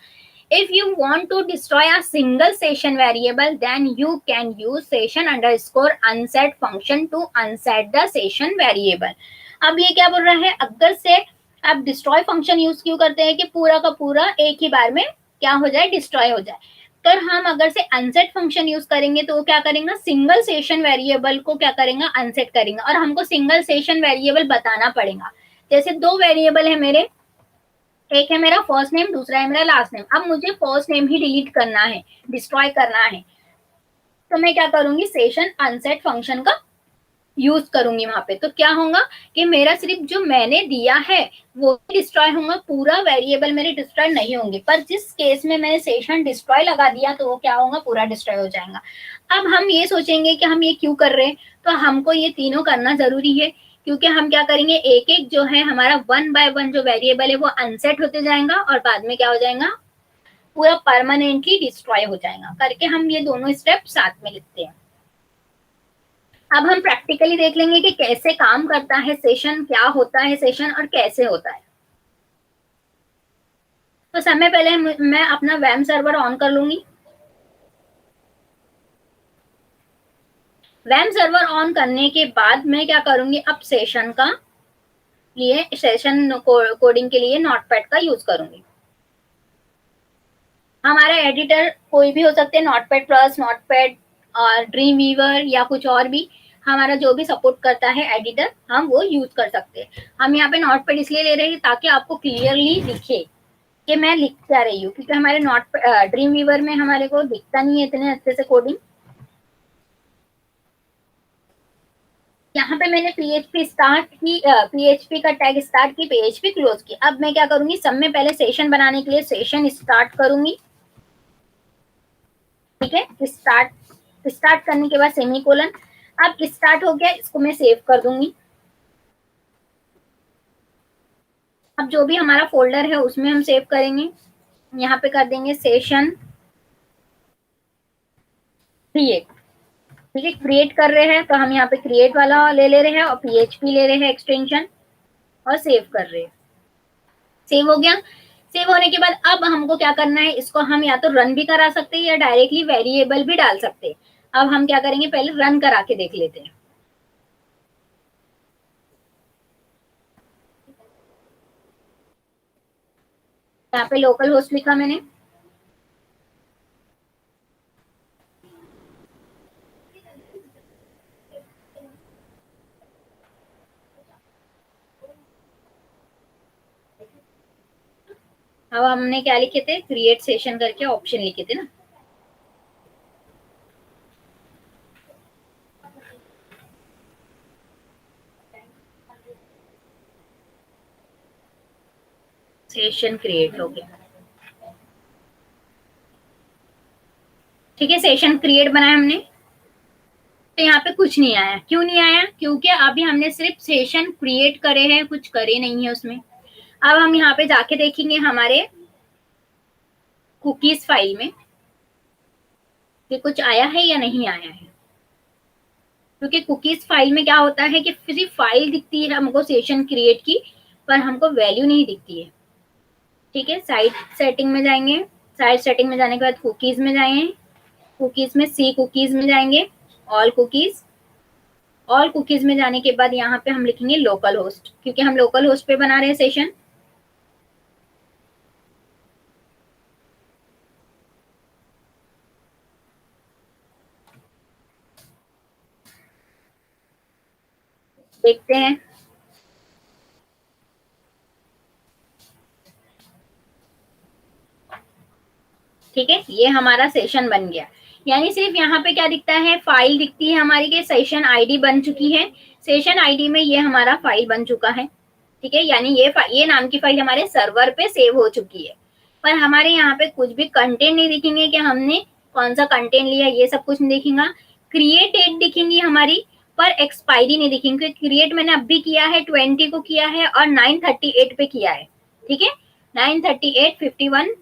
If you want to destroy a single session variable, then you can use session underscore unset function to unset the session variable. अब ये क्या बोल रहा है, अगर से आप डिस्ट्रॉय फंक्शन यूज क्यों करते हैं कि पूरा का पूरा एक ही बार में क्या हो जाए, डिस्ट्रॉय हो जाए। तो हम अगर से अनसेट फंक्शन यूज करेंगे तो वो क्या करेंगे, सिंगल सेशन वेरिएबल को क्या करेंगे, अनसेट करेंगे, और हमको सिंगल सेशन वेरिएबल बताना पड़ेगा। जैसे 2 वेरिएबल है मेरे, एक है मेरा फर्स्ट नेम, दूसरा है मेरा लास्ट नेम। अब मुझे फर्स्ट नेम ही डिलीट करना है, डिस्ट्रॉय करना है, तो मैं क्या करूंगी, सेशन अनसेट फंक्शन का यूज करूंगी वहां पे। तो क्या होगा कि मेरा सिर्फ जो मैंने दिया है वो डिस्ट्रॉय होगा, पूरा वेरिएबल मेरे डिस्ट्रॉय नहीं होंगे। पर जिस केस में मैंने सेशन डिस्ट्रॉय लगा दिया तो वो क्या होगा, पूरा डिस्ट्रॉय हो जाएगा। अब हम ये सोचेंगे कि हम ये क्यों कर रहे हैं, तो हमको ये तीनों करना जरूरी है क्योंकि हम क्या करेंगे, एक एक जो है हमारा 1 बाय 1 जो वेरिएबल है वो अनसेट होते जाएगा और बाद में क्या हो जाएगा, पूरा परमानेंटली डिस्ट्रॉय हो जाएगा। करके हम ये दोनों स्टेप साथ में लिखते हैं। अब हम प्रैक्टिकली देख लेंगे कि कैसे काम करता है सेशन, क्या होता है सेशन और कैसे होता है। तो समय पहले मैं अपना वेब सर्वर ऑन कर लूंगी। वेब सर्वर ऑन करने के बाद मैं क्या करूंगी, अब सेशन का लिए सेशन कोडिंग के लिए नोटपैड का यूज करूंगी। हमारा एडिटर कोई भी हो सकते हैं, नोटपैड प्लस, नोटपैड और ड्रीम वीवर या कुछ और भी, हमारा जो भी सपोर्ट करता है एडिटर हम वो यूज कर सकते हैं। हम यहाँ पे नोटपैड इसलिए ले रहे हैं ताकि आपको क्लियरली दिखे कि मैं लिख क्या रही हूँ, क्योंकि हमारे नोट ड्रीम वीवर में हमारे को दिखता नहीं है इतने अच्छे से कोडिंग। यहाँ पे मैंने पीएचपी स्टार्ट की, पीएचपी का टैग स्टार्ट की, पीएचपी क्लोज की। अब मैं क्या करूंगी, सब में पहले सेशन बनाने के लिए सेशन स्टार्ट करूंगी। ठीक है, स्टार्ट करने के बाद सेमीकोलन। अब स्टार्ट हो गया, इसको मैं सेव कर दूंगी। अब जो भी हमारा फोल्डर है उसमें हम सेव करेंगे, यहाँ पे कर देंगे सेशन क्रिएट। ठीक है, क्रिएट कर रहे हैं तो हम यहाँ पे क्रिएट वाला ले ले रहे हैं और पीएचपी ले रहे हैं एक्सटेंशन और सेव कर रहे हैं। सेव हो गया। सेव होने के बाद अब हमको क्या करना है, इसको हम या तो रन भी करा सकते हैं या डायरेक्टली वेरिएबल भी डाल सकते हैं। अब हम क्या करेंगे, पहले रन करा के देख लेते हैं। यहाँ पे लोकल होस्ट लिखा मैंने, अब हमने क्या लिखे थे, क्रिएट सेशन करके ऑप्शन लिखे थे ना। सेशन क्रिएट हो गया। ठीक है, सेशन क्रिएट बनाया हमने, तो यहाँ पे कुछ नहीं आया। क्यों नहीं आया? क्योंकि अभी हमने सिर्फ सेशन क्रिएट करे हैं, कुछ करे नहीं है उसमें। अब हम यहाँ पे जाके देखेंगे हमारे कुकीज फाइल में कि कुछ आया है या नहीं आया है। क्योंकि कुकीज फाइल में क्या होता है कि सिर्फ फाइल दिखती है हमको सेशन क्रिएट की, पर हमको वैल्यू नहीं दिखती है। ठीक है, साइट सेटिंग में जाएंगे, साइट सेटिंग में जाने के बाद कुकीज में जाएंगे, कुकीज में सी कुकीज में जाएंगे, ऑल कुकीज, ऑल कुकीज में जाने के बाद यहाँ पे हम लिखेंगे लोकल होस्ट, क्योंकि हम लोकल होस्ट पे बना रहे हैं सेशन। देखते हैं, ठीक है, ये हमारा सेशन बन गया। यानी सिर्फ यहाँ पे क्या दिखता है, फाइल दिखती है हमारी के सेशन आईडी बन चुकी है। सेशन आईडी में ये हमारा फाइल बन चुका है। ठीक है, यानी ये नाम की फाइल हमारे सर्वर पे सेव हो चुकी है। पर हमारे यहाँ पे कुछ भी कंटेंट नहीं दिखेंगे कि हमने कौन सा कंटेंट लिया, ये सब कुछ नहीं दिखेगा। क्रिएट डेट दिखेंगी हमारी, पर एक्सपायरी नहीं दिखेंगे। क्रिएट मैंने अभी किया है, 20 को किया है और 9:38 पे किया है। ठीक है, 9:38:51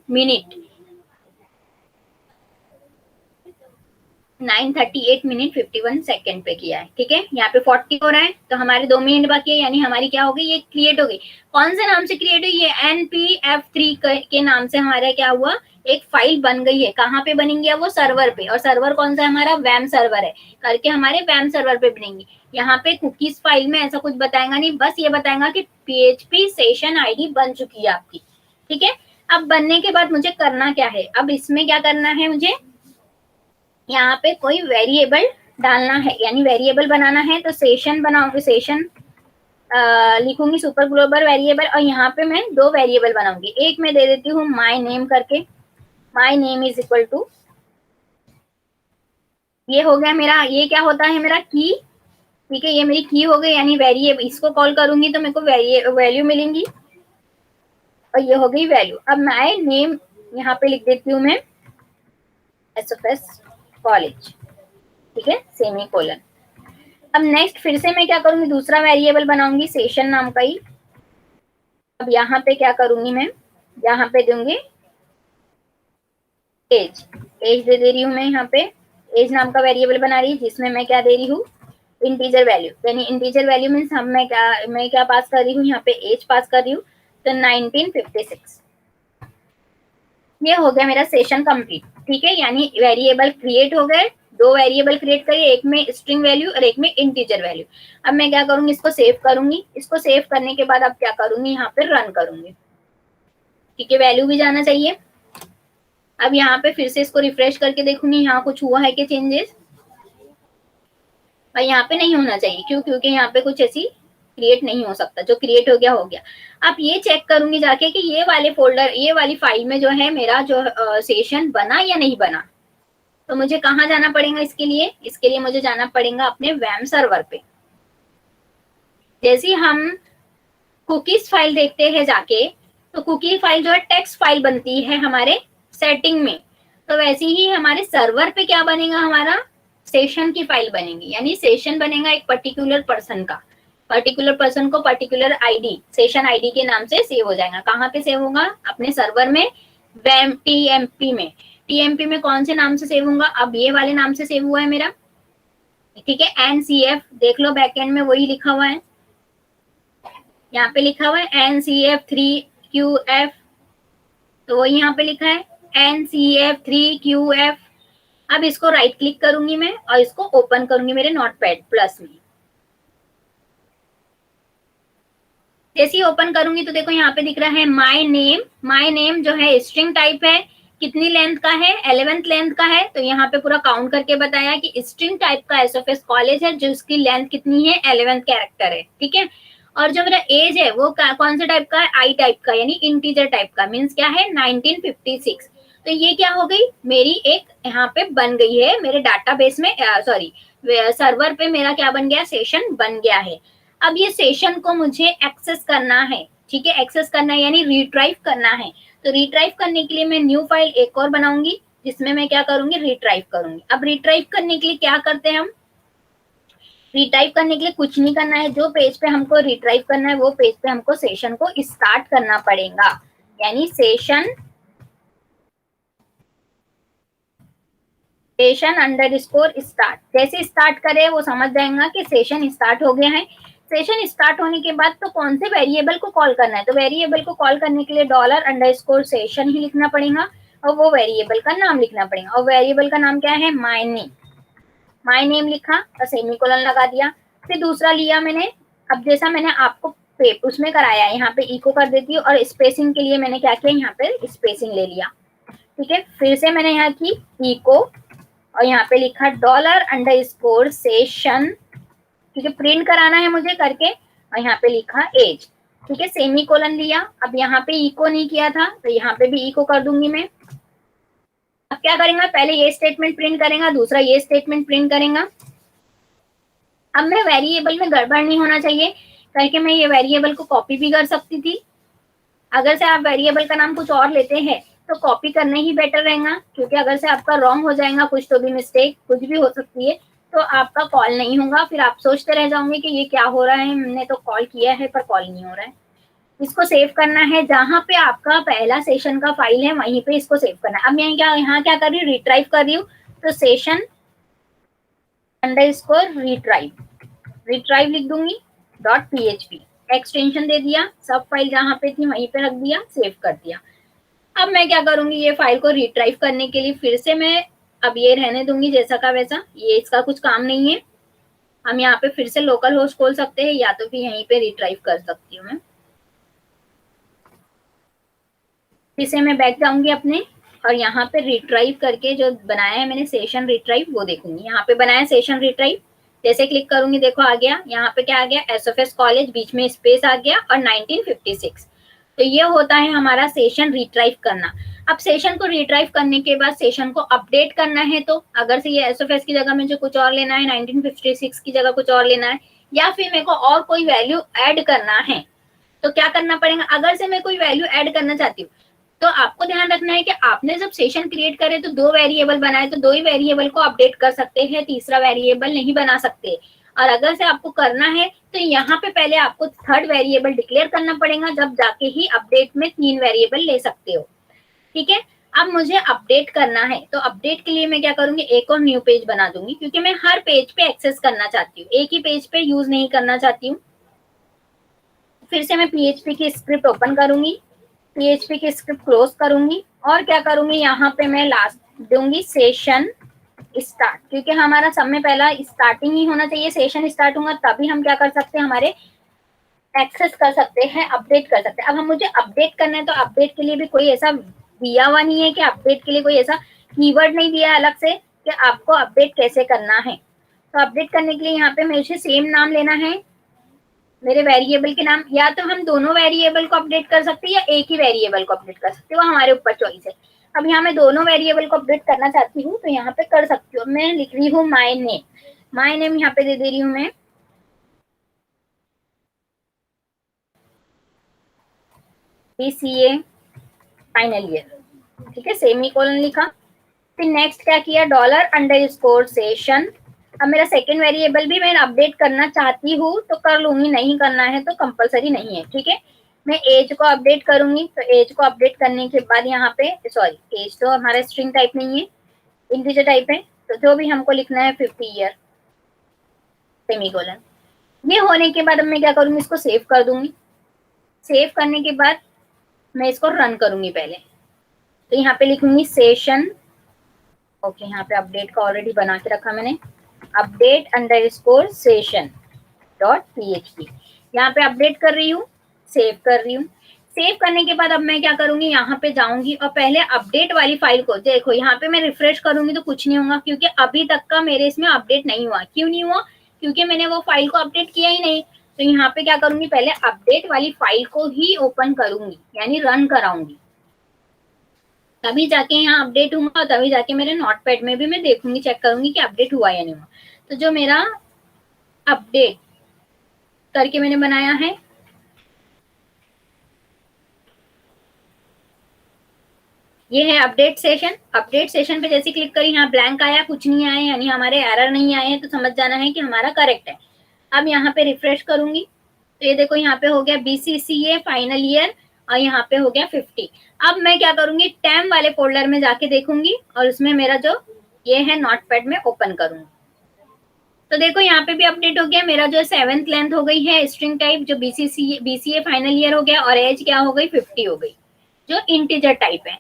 9:38 पे किया है। ठीक है, यहाँ पे 40 हो रहा है, तो हमारे 2 मिनट बाकी है, यानी हमारी क्या हो गई, ये क्रिएट हो गई। कौन से नाम से क्रिएट हुई? ये NPF3 के नाम से हमारा क्या हुआ, एक फाइल बन गई है। कहाँ पे बनेंगी? वो सर्वर पे, और सर्वर कौन सा है हमारा? वैम सर्वर है, करके हमारे वैम सर्वर पे बनेंगी। यहाँ पे कुकीज फाइल में ऐसा कुछ बताएगा नहीं, बस ये बताएगा कि PHP सेशन आईडी बन चुकी है आपकी। ठीक है, अब बनने के बाद मुझे करना क्या है, अब इसमें क्या करना है, मुझे यहाँ पे कोई वेरिएबल डालना है, यानी वेरिएबल बनाना है। तो सेशन बनाऊंगी, सेशन लिखूंगी सुपर ग्लोबल वेरिएबल, और यहाँ पे मैं 2 वेरिएबल बनाऊंगी। एक मैं दे देती हूँ माई नेम करके, my name is equal to, ये हो गया मेरा, ये क्या होता है मेरा की। ठीक है, ये मेरी की हो गई, यानी वेरिएबल, इसको कॉल करूंगी तो मेरे को वैल्यू मिलेंगी, और ये हो गई वैल्यू। अब माई नेम यहाँ पे लिख देती हूँ मैं SFS कॉलेज। ठीक है, सेमी कोलन। अब नेक्स्ट फिर से मैं क्या करूंगी, दूसरा वेरिएबल बनाऊंगी सेशन नाम का ही। अब यहाँ पे क्या करूंगी मैं, यहाँ पे दूंगी एज, एज दे रही हूँ मैं। यहाँ पे एज नाम का वेरिएबल बना रही है, जिसमें मैं क्या दे रही हूँ, इंटीजर वैल्यू। यानी इंटीजर वैल्यू मीन्स मैं क्या पास कर रही हूँ, यहाँ पे एज पास कर रही हूँ, तो 1956। ये हो गया मेरा सेशन कंप्लीट। ठीक है, यानी वेरिएबल क्रिएट हो गए, 2 वेरिएबल क्रिएट करिए, एक में स्ट्रिंग वैल्यू और एक में इंटीजर वैल्यू। अब मैं क्या करूंगी, इसको सेव करूंगी। इसको सेव करने के बाद अब क्या करूंगी, यहाँ पे रन करूंगी। ठीक है, वैल्यू भी जाना चाहिए। अब यहाँ पे फिर से इसको रिफ्रेश करके देखूंगी यहाँ कुछ हुआ है कि चेंजेस, और यहाँ पे नहीं होना चाहिए। क्यों? क्योंकि यहाँ पे कुछ ऐसी क्रिएट नहीं हो सकता, जो क्रिएट हो गया हो गया। अब ये चेक करूंगी जाके कि ये वाले फोल्डर, ये वाली फाइल में जो है मेरा जो सेशन बना या नहीं बना। तो मुझे कहाँ जाना पड़ेगा इसके लिए? इसके लिए मुझे जाना पड़ेगा अपने वैम सर्वर पे। जैसे हम कुकीज फाइल देखते हैं जाके, तो कुकी फाइल जो है टेक्स्ट फाइल बनती है हमारे सेटिंग में, तो वैसे ही हमारे सर्वर पे क्या बनेगा, हमारा सेशन की फाइल बनेगी। यानी सेशन बनेगा एक पर्टिकुलर पर्सन का, पर्टिकुलर पर्सन को पर्टिकुलर आईडी, सेशन आईडी के नाम से सेव हो जाएगा। कहाँ पे सेव होगा? अपने सर्वर में, वैम TMP में। TMP में कौन से नाम से सेव होगा? अब ये वाले नाम से सेव हुआ है मेरा। ठीक है, NCF देख लो, बैकएंड में वही लिखा हुआ है, यहाँ पे लिखा हुआ है NCF3QF, तो वही यहाँ पे लिखा है NCF3QF। अब इसको राइट क्लिक करूंगी मैं और इसको ओपन करूंगी मेरे नोटपैड प्लस में। जैसे ही ओपन करूंगी तो देखो यहाँ पे दिख रहा है माय नेम। माय नेम जो है स्ट्रिंग टाइप है, कितनी लेंथ का है? 11th लेंथ का है। तो यहाँ पे पूरा काउंट करके बताया कि स्ट्रिंग टाइप का SFS कॉलेज है, जो उसकी लेंथ कितनी है? 11th कैरेक्टर है। ठीक है, और जो मेरा एज है वो कौन से टाइप का है? आई टाइप का, यानी इंटीजर टाइप का, मीन्स क्या है? 1956। तो ये क्या हो गई मेरी, एक यहाँ पे बन गई है मेरे डाटाबेस में, सॉरी सर्वर पे मेरा क्या बन गया? सेशन बन गया है। अब ये सेशन को मुझे एक्सेस करना है, ठीक है, एक्सेस करना है यानी रिट्राइव करना है। तो रिट्राइव करने के लिए मैं न्यू फाइल एक और बनाऊंगी जिसमें मैं क्या करूंगी, रिट्राइव करूंगी। अब रिट्राइव करने के लिए क्या करते हैं हम, रिट्राइव करने के लिए कुछ नहीं करना है, जो पेज पे हमको रिट्राइव करना है वो पेज पे हमको सेशन को स्टार्ट करना पड़ेगा, यानी सेशन अंडरस्कोर स्टार्ट। जैसे स्टार्ट करे वो समझ जाएगा कि सेशन स्टार्ट हो गया है। सेशन स्टार्ट होने के बाद तो कौन से वेरिएबल को कॉल करना है, तो वेरिएबल को कॉल करने के लिए $_सेशन ही लिखना पड़ेगा और वो वेरिएबल का नाम लिखना पड़ेगा। और वेरिएबल का नाम क्या है, माय नेम। माय नेम लिखा और सेमीकोलन लगा दिया। फिर दूसरा लिया मैंने, अब जैसा मैंने आपको उसमें कराया है यहाँ पे इको कर देती हूँ, और स्पेसिंग के लिए मैंने क्या किया, यहाँ पे स्पेसिंग ले लिया। ठीक है, फिर से मैंने यहाँ की इको और यहाँ पे लिखा $_सेशन, ठीक है, प्रिंट कराना है मुझे करके, और यहाँ पे लिखा एज। ठीक है, सेमीकोलन लिया। अब यहाँ पे इको नहीं किया था तो यहाँ पे भी इको कर दूंगी मैं। अब क्या करेंगे, पहले ये स्टेटमेंट प्रिंट करेगा, दूसरा ये स्टेटमेंट प्रिंट करेगा। अब मैं वेरिएबल में गड़बड़ नहीं होना चाहिए करके मैं ये वेरिएबल को कॉपी भी कर सकती थी। अगर से आप वेरिएबल का नाम कुछ और लेते हैं तो कॉपी करना ही बेटर रहेगा, क्योंकि अगर से आपका रॉन्ग हो जाएगा, कुछ तो भी मिस्टेक कुछ भी हो सकती है, तो आपका कॉल नहीं होगा। फिर आप सोचते रह जाओगे कि ये क्या हो रहा है, हमने तो कॉल किया है पर कॉल नहीं हो रहा है। इसको सेव करना है, जहां पे आपका पहला सेशन का फाइल है वहीं पे इसको सेव करना है। अब मैं यहाँ क्या कर रही हूँ, रिट्राइव कर रही हूँ, तो सेशन रिट्राइव लिख दूंगी .php, एक्सटेंशन दे दिया, सब फाइल जहां पे थी वहीं पे रख दिया, सेव कर दिया। अब मैं क्या करूंगी, ये फाइल को रिट्राइव करने के लिए फिर से मैं अब ये रहने दूंगी जैसा का वैसा, ये इसका कुछ काम नहीं है। हम यहाँ पे फिर से लोकल होस्ट खोल सकते हैं या तो फिर यहीं पे रिट्राइव कर सकती हूँ मैं। फिर से मैं बैक जाऊंगी अपने और यहाँ पे रिट्राइव करके जो बनाया है मैंने सेशन रिट्राइव वो देखूंगी। यहाँ पे बनाया सेशन रिट्राइव, जैसे क्लिक करूंगी देखो आ गया। यहाँ पे क्या आ गया, एसएफएस कॉलेज, बीच में स्पेस आ गया और 1956। तो ये होता है हमारा सेशन रिट्राइव करना। अब सेशन को रिट्राइव करने के बाद सेशन को अपडेट करना है, तो अगर से ये एसएफएस की जगह मुझे कुछ और लेना है, 1956 की जगह कुछ और लेना है, या फिर मेरे को और कोई वैल्यू ऐड करना है, तो क्या करना पड़ेगा। अगर से मैं कोई वैल्यू ऐड करना चाहती हूँ तो आपको ध्यान रखना है कि आपने जब सेशन क्रिएट करे तो 2 वेरिएबल बनाए, तो 2 ही वेरिएबल को अपडेट कर सकते हैं, तीसरा वेरिएबल नहीं बना सकते। और अगर से आपको करना है तो यहाँ पे पहले आपको थर्ड वेरिएबल डिक्लेयर करना पड़ेगा, जब जाके ही अपडेट में 3 वेरिएबल ले सकते हो। ठीक है, अब मुझे अपडेट करना है, तो अपडेट के लिए मैं क्या करूंगी, एक और न्यू पेज बना दूंगी, क्योंकि मैं हर पेज पे एक्सेस करना चाहती हूँ, एक ही पेज पे यूज नहीं करना चाहती हूँ। फिर से मैं PHP की स्क्रिप्ट ओपन करूंगी, PHP की स्क्रिप्ट क्लोज करूंगी और क्या करूंगी, यहाँ पे मैं लास्ट दूंगी सेशन स्टार्ट, क्योंकि हमारा सब में पहला स्टार्टिंग ही होना चाहिए। सेशन स्टार्ट होगा तभी हम क्या कर सकते हैं, हमारे एक्सेस कर सकते हैं, अपडेट कर सकते हैं। अब हम मुझे अपडेट करना है, तो अपडेट के लिए भी कोई ऐसा दिया हुआ नहीं है कि अपडेट के लिए कोई ऐसा कीवर्ड नहीं दिया है अलग से कि आपको अपडेट कैसे करना है। तो अपडेट करने के लिए यहाँ पे मुझे सेम नाम लेना है, मेरे वेरिएबल के नाम, या तो हम दोनों वेरिएबल को अपडेट कर सकते हैं या एक ही वेरिएबल को अपडेट कर सकते हैं, वो हमारे ऊपर चॉइस है। अब यहाँ मैं दोनों वेरिएबल को अपडेट करना चाहती हूँ तो यहाँ पे कर सकती हूँ। मैं लिख रही हूँ माय नेम यहाँ पे दे दे रही हूँ मैं BCA फाइनल ईयर। ठीक है, सेमीकोलन लिखा, फिर नेक्स्ट क्या किया, $_सेशन। अब मेरा सेकेंड वेरिएबल भी मैं अपडेट करना चाहती हूँ तो कर लूंगी, नहीं करना है तो कंपलसरी नहीं है। ठीक है, मैं एज को अपडेट करूंगी, तो एज को अपडेट करने के बाद यहाँ पे सॉरी, एज तो हमारा स्ट्रिंग टाइप नहीं है, इंटीजर टाइप है, तो जो भी हमको लिखना है 50 ईयर सेमीकोलन। ये होने के बाद अब मैं क्या करूंगी, इसको सेव कर दूंगी। सेव करने के बाद मैं इसको रन करूंगी पहले, तो यहाँ पे लिखूंगी सेशन, ओके, यहाँ पे अपडेट का ऑलरेडी बना के रखा मैंने, update_session.php, यहाँ पे अपडेट कर रही हूँ, सेव कर रही हूँ। सेव करने के बाद अब मैं क्या करूंगी, यहाँ पे जाऊंगी और पहले अपडेट वाली फाइल को देखो, यहाँ पे मैं रिफ्रेश करूंगी तो कुछ नहीं होगा, क्योंकि अभी तक का मेरे इसमें अपडेट नहीं हुआ। क्यों नहीं हुआ, क्योंकि मैंने वो फाइल को अपडेट किया ही नहीं। तो यहाँ पे क्या करूंगी, पहले अपडेट वाली फाइल को ही ओपन करूंगी, यानी रन कराऊंगी, तभी जाके यहाँ अपडेट हुआ, तभी जाके मेरे नोटपैड में भी मैं देखूंगी, चेक करूंगी कि अपडेट हुआ या नहीं हुआ। तो जो मेरा अपडेट करके मैंने बनाया है ये है अपडेट सेशन। अपडेट सेशन पे जैसे क्लिक करी, यहाँ ब्लैंक आया, कुछ नहीं आया, यानी हमारे एरर नहीं आए हैं, तो समझ जाना है कि हमारा करेक्ट है। अब यहाँ पे रिफ्रेश करूंगी तो ये देखो यहाँ पे हो गया BCCA फाइनल ईयर और यहाँ पे हो गया 50। अब मैं क्या करूंगी, टैम वाले फोल्डर में जाके देखूंगी और उसमें मेरा जो ये है नोटपैड में ओपन करूंगी। तो देखो यहाँ पे भी अपडेट हो गया, मेरा जो 7th लेंथ हो गई है स्ट्रिंग टाइप, जो BCA फाइनल ईयर हो गया, और एज क्या हो गई 50 हो गई, जो इंटीजर टाइप है।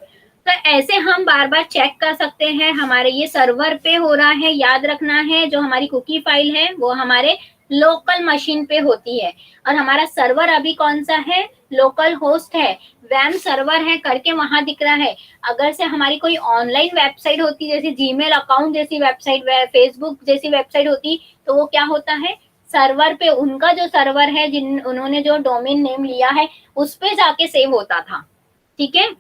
तो ऐसे हम बार बार चेक कर सकते हैं, हमारे ये सर्वर पे हो रहा है। याद रखना है जो हमारी कुकी फाइल है वो हमारे लोकल मशीन पे होती है, और हमारा सर्वर अभी कौन सा है, लोकल होस्ट है, वैम सर्वर है करके वहां दिख रहा है। अगर से हमारी कोई ऑनलाइन वेबसाइट होती, जैसे जीमेल अकाउंट जैसी वेबसाइट, फेसबुक जैसी वेबसाइट होती, तो वो क्या होता है, सर्वर पे उनका जो सर्वर है, जिन उन्होंने जो डोमेन नेम लिया है उस पे जाके सेव होता था। ठीक है,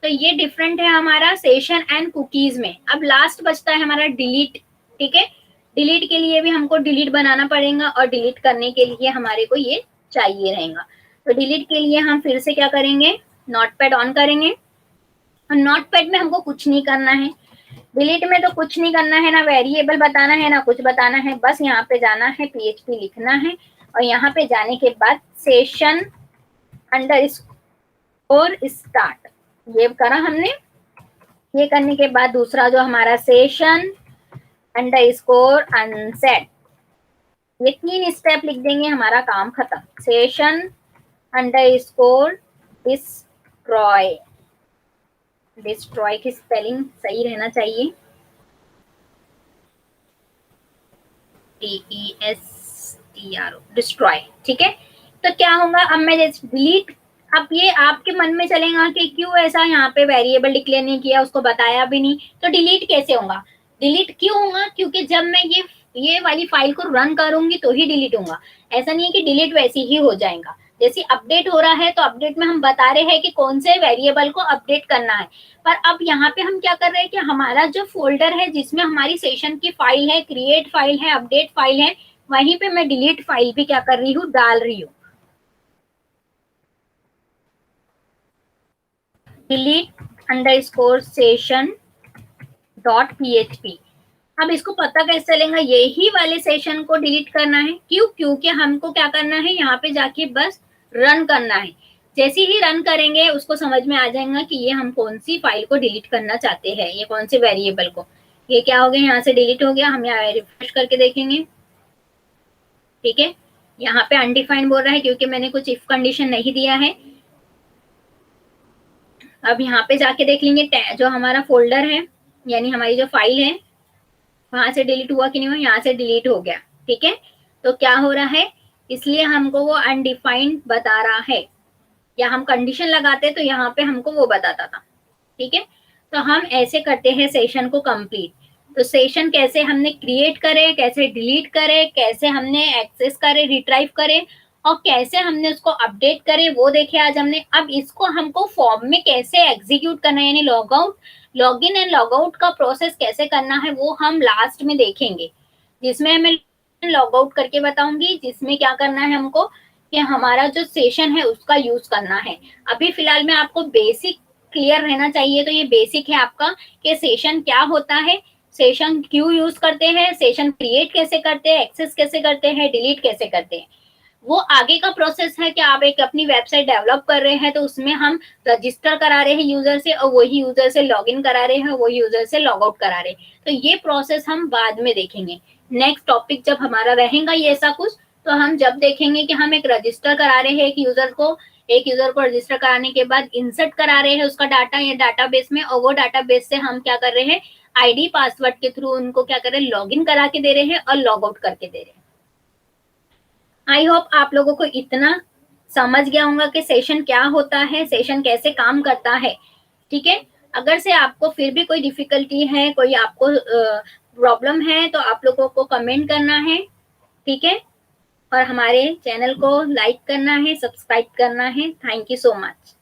तो ये डिफरेंट है हमारा सेशन एंड कुकीज में। अब लास्ट बचता है हमारा डिलीट। ठीक है, डिलीट के लिए भी हमको डिलीट बनाना पड़ेगा, और डिलीट करने के लिए हमारे को ये चाहिए रहेगा। तो डिलीट के लिए हम फिर से क्या करेंगे, नोटपैड ऑन करेंगे, और नोटपैड में हमको कुछ नहीं करना है। डिलीट में तो कुछ नहीं करना है, ना वेरिएबल बताना है ना कुछ बताना है, बस यहाँ पे जाना है, PHP लिखना है, और यहाँ पे जाने के बाद सेशन अंडरस्कोर स्टार्ट, ये करा हमने। ये करने के बाद दूसरा जो हमारा सेशन अंडरस्कोर अनसेट, ये 3 स्टेप लिख देंगे, हमारा काम खत्म। सेशन अंडरस्कोर डिस्ट्रॉय, डिस्ट्रॉय की स्पेलिंग सही रहना चाहिए, DESTRO, डिस्ट्रॉय। ठीक है, तो क्या होगा, अब मैं जैसे डिलीट, अब ये आपके मन में चलेगा कि क्यों ऐसा यहाँ पे वेरिएबल डिक्लेयर नहीं किया, उसको बताया भी नहीं, तो डिलीट कैसे होगा, डिलीट क्यों होगा, क्योंकि जब मैं ये वाली फाइल को रन करूंगी तो ही डिलीट होगा। ऐसा नहीं है कि डिलीट वैसे ही हो जाएगा। जैसे अपडेट हो रहा है तो अपडेट में हम बता रहे हैं कि कौन से वेरिएबल को अपडेट करना है, पर अब यहाँ पे हम क्या कर रहे हैं कि हमारा जो फोल्डर है जिसमें हमारी सेशन की फाइल है, क्रिएट फाइल है, अपडेट फाइल है, वहीं पे मैं डिलीट फाइल भी क्या कर रही हूँ, डाल रही हूँ। Delete underscore session dot PHP। अब इसको पता कैसे चलेगा, यही वाले सेशन को डिलीट करना है, क्यों, क्योंकि हमको क्या करना है, यहाँ पे जाके बस रन करना है। जैसे ही रन करेंगे उसको समझ में आ जाएगा कि ये हम कौन सी फाइल को डिलीट करना चाहते हैं, ये कौन से वेरिएबल को। ये क्या हो गया, यहाँ से डिलीट हो गया, हम यहाँ रिफ्रेश करके देखेंगे। ठीक है, यहाँ पे अनडिफाइंड बोल रहा है क्योंकि मैंने कुछ इफ कंडीशन नहीं दिया है। अब यहाँ पे जाके देख लेंगे जो हमारा फोल्डर है, यानी हमारी जो फाइल है, वहां से डिलीट हुआ कि नहीं हुआ, यहाँ से डिलीट हो गया। ठीक है, तो क्या हो रहा है, इसलिए हमको वो अनडिफाइंड बता रहा है, या हम कंडीशन लगाते तो यहाँ पे हमको वो बताता था। ठीक है, तो हम ऐसे करते हैं सेशन को कंप्लीट। तो सेशन कैसे हमने क्रिएट करे, कैसे डिलीट करे, कैसे हमने एक्सेस करे, रिट्राइव करे, और कैसे हमने उसको अपडेट करे, वो देखे आज हमने। अब इसको हमको फॉर्म में कैसे एग्जीक्यूट करना है, यानी log out, log in and log out का प्रोसेस कैसे करना है, वो हम लास्ट में देखेंगे, जिसमें मैं लॉग आउट करके बताऊंगी, जिसमें क्या करना है हमको कि हमारा जो सेशन है उसका यूज करना है। अभी फिलहाल में आपको बेसिक क्लियर रहना चाहिए, तो ये बेसिक है आपका कि सेशन क्या होता है, सेशन क्यों यूज करते हैं, सेशन क्रिएट कैसे करते हैं, एक्सेस कैसे करते हैं, डिलीट कैसे करते हैं। वो आगे का प्रोसेस है कि आप एक अपनी वेबसाइट डेवलप कर रहे हैं, तो उसमें हम रजिस्टर करा रहे हैं यूजर से, और वही यूजर से लॉग इन करा रहे हैं, वही यूजर से लॉग आउट करा रहे हैं। तो ये प्रोसेस हम बाद में देखेंगे, नेक्स्ट टॉपिक जब हमारा रहेगा ये ऐसा कुछ, तो हम जब देखेंगे कि हम एक रजिस्टर करा रहे हैं एक यूजर को रजिस्टर कराने के बाद इंसर्ट करा रहे हैं उसका डाटा या डाटाबेस में, और वो डाटाबेस से हम क्या कर रहे हैं, आईडी पासवर्ड के थ्रू उनको क्या कर रहे हैं, लॉग इन करा के दे रहे हैं और लॉग आउट करके दे रहे हैं। आई होप आप लोगों को इतना समझ गया होगा कि सेशन क्या होता है, सेशन कैसे काम करता है। ठीक है, अगर से आपको फिर भी कोई डिफिकल्टी है, कोई आपको प्रॉब्लम है, तो आप लोगों को कमेंट करना है। ठीक है, और हमारे चैनल को लाइक करना है, सब्सक्राइब करना है। Thank you so much.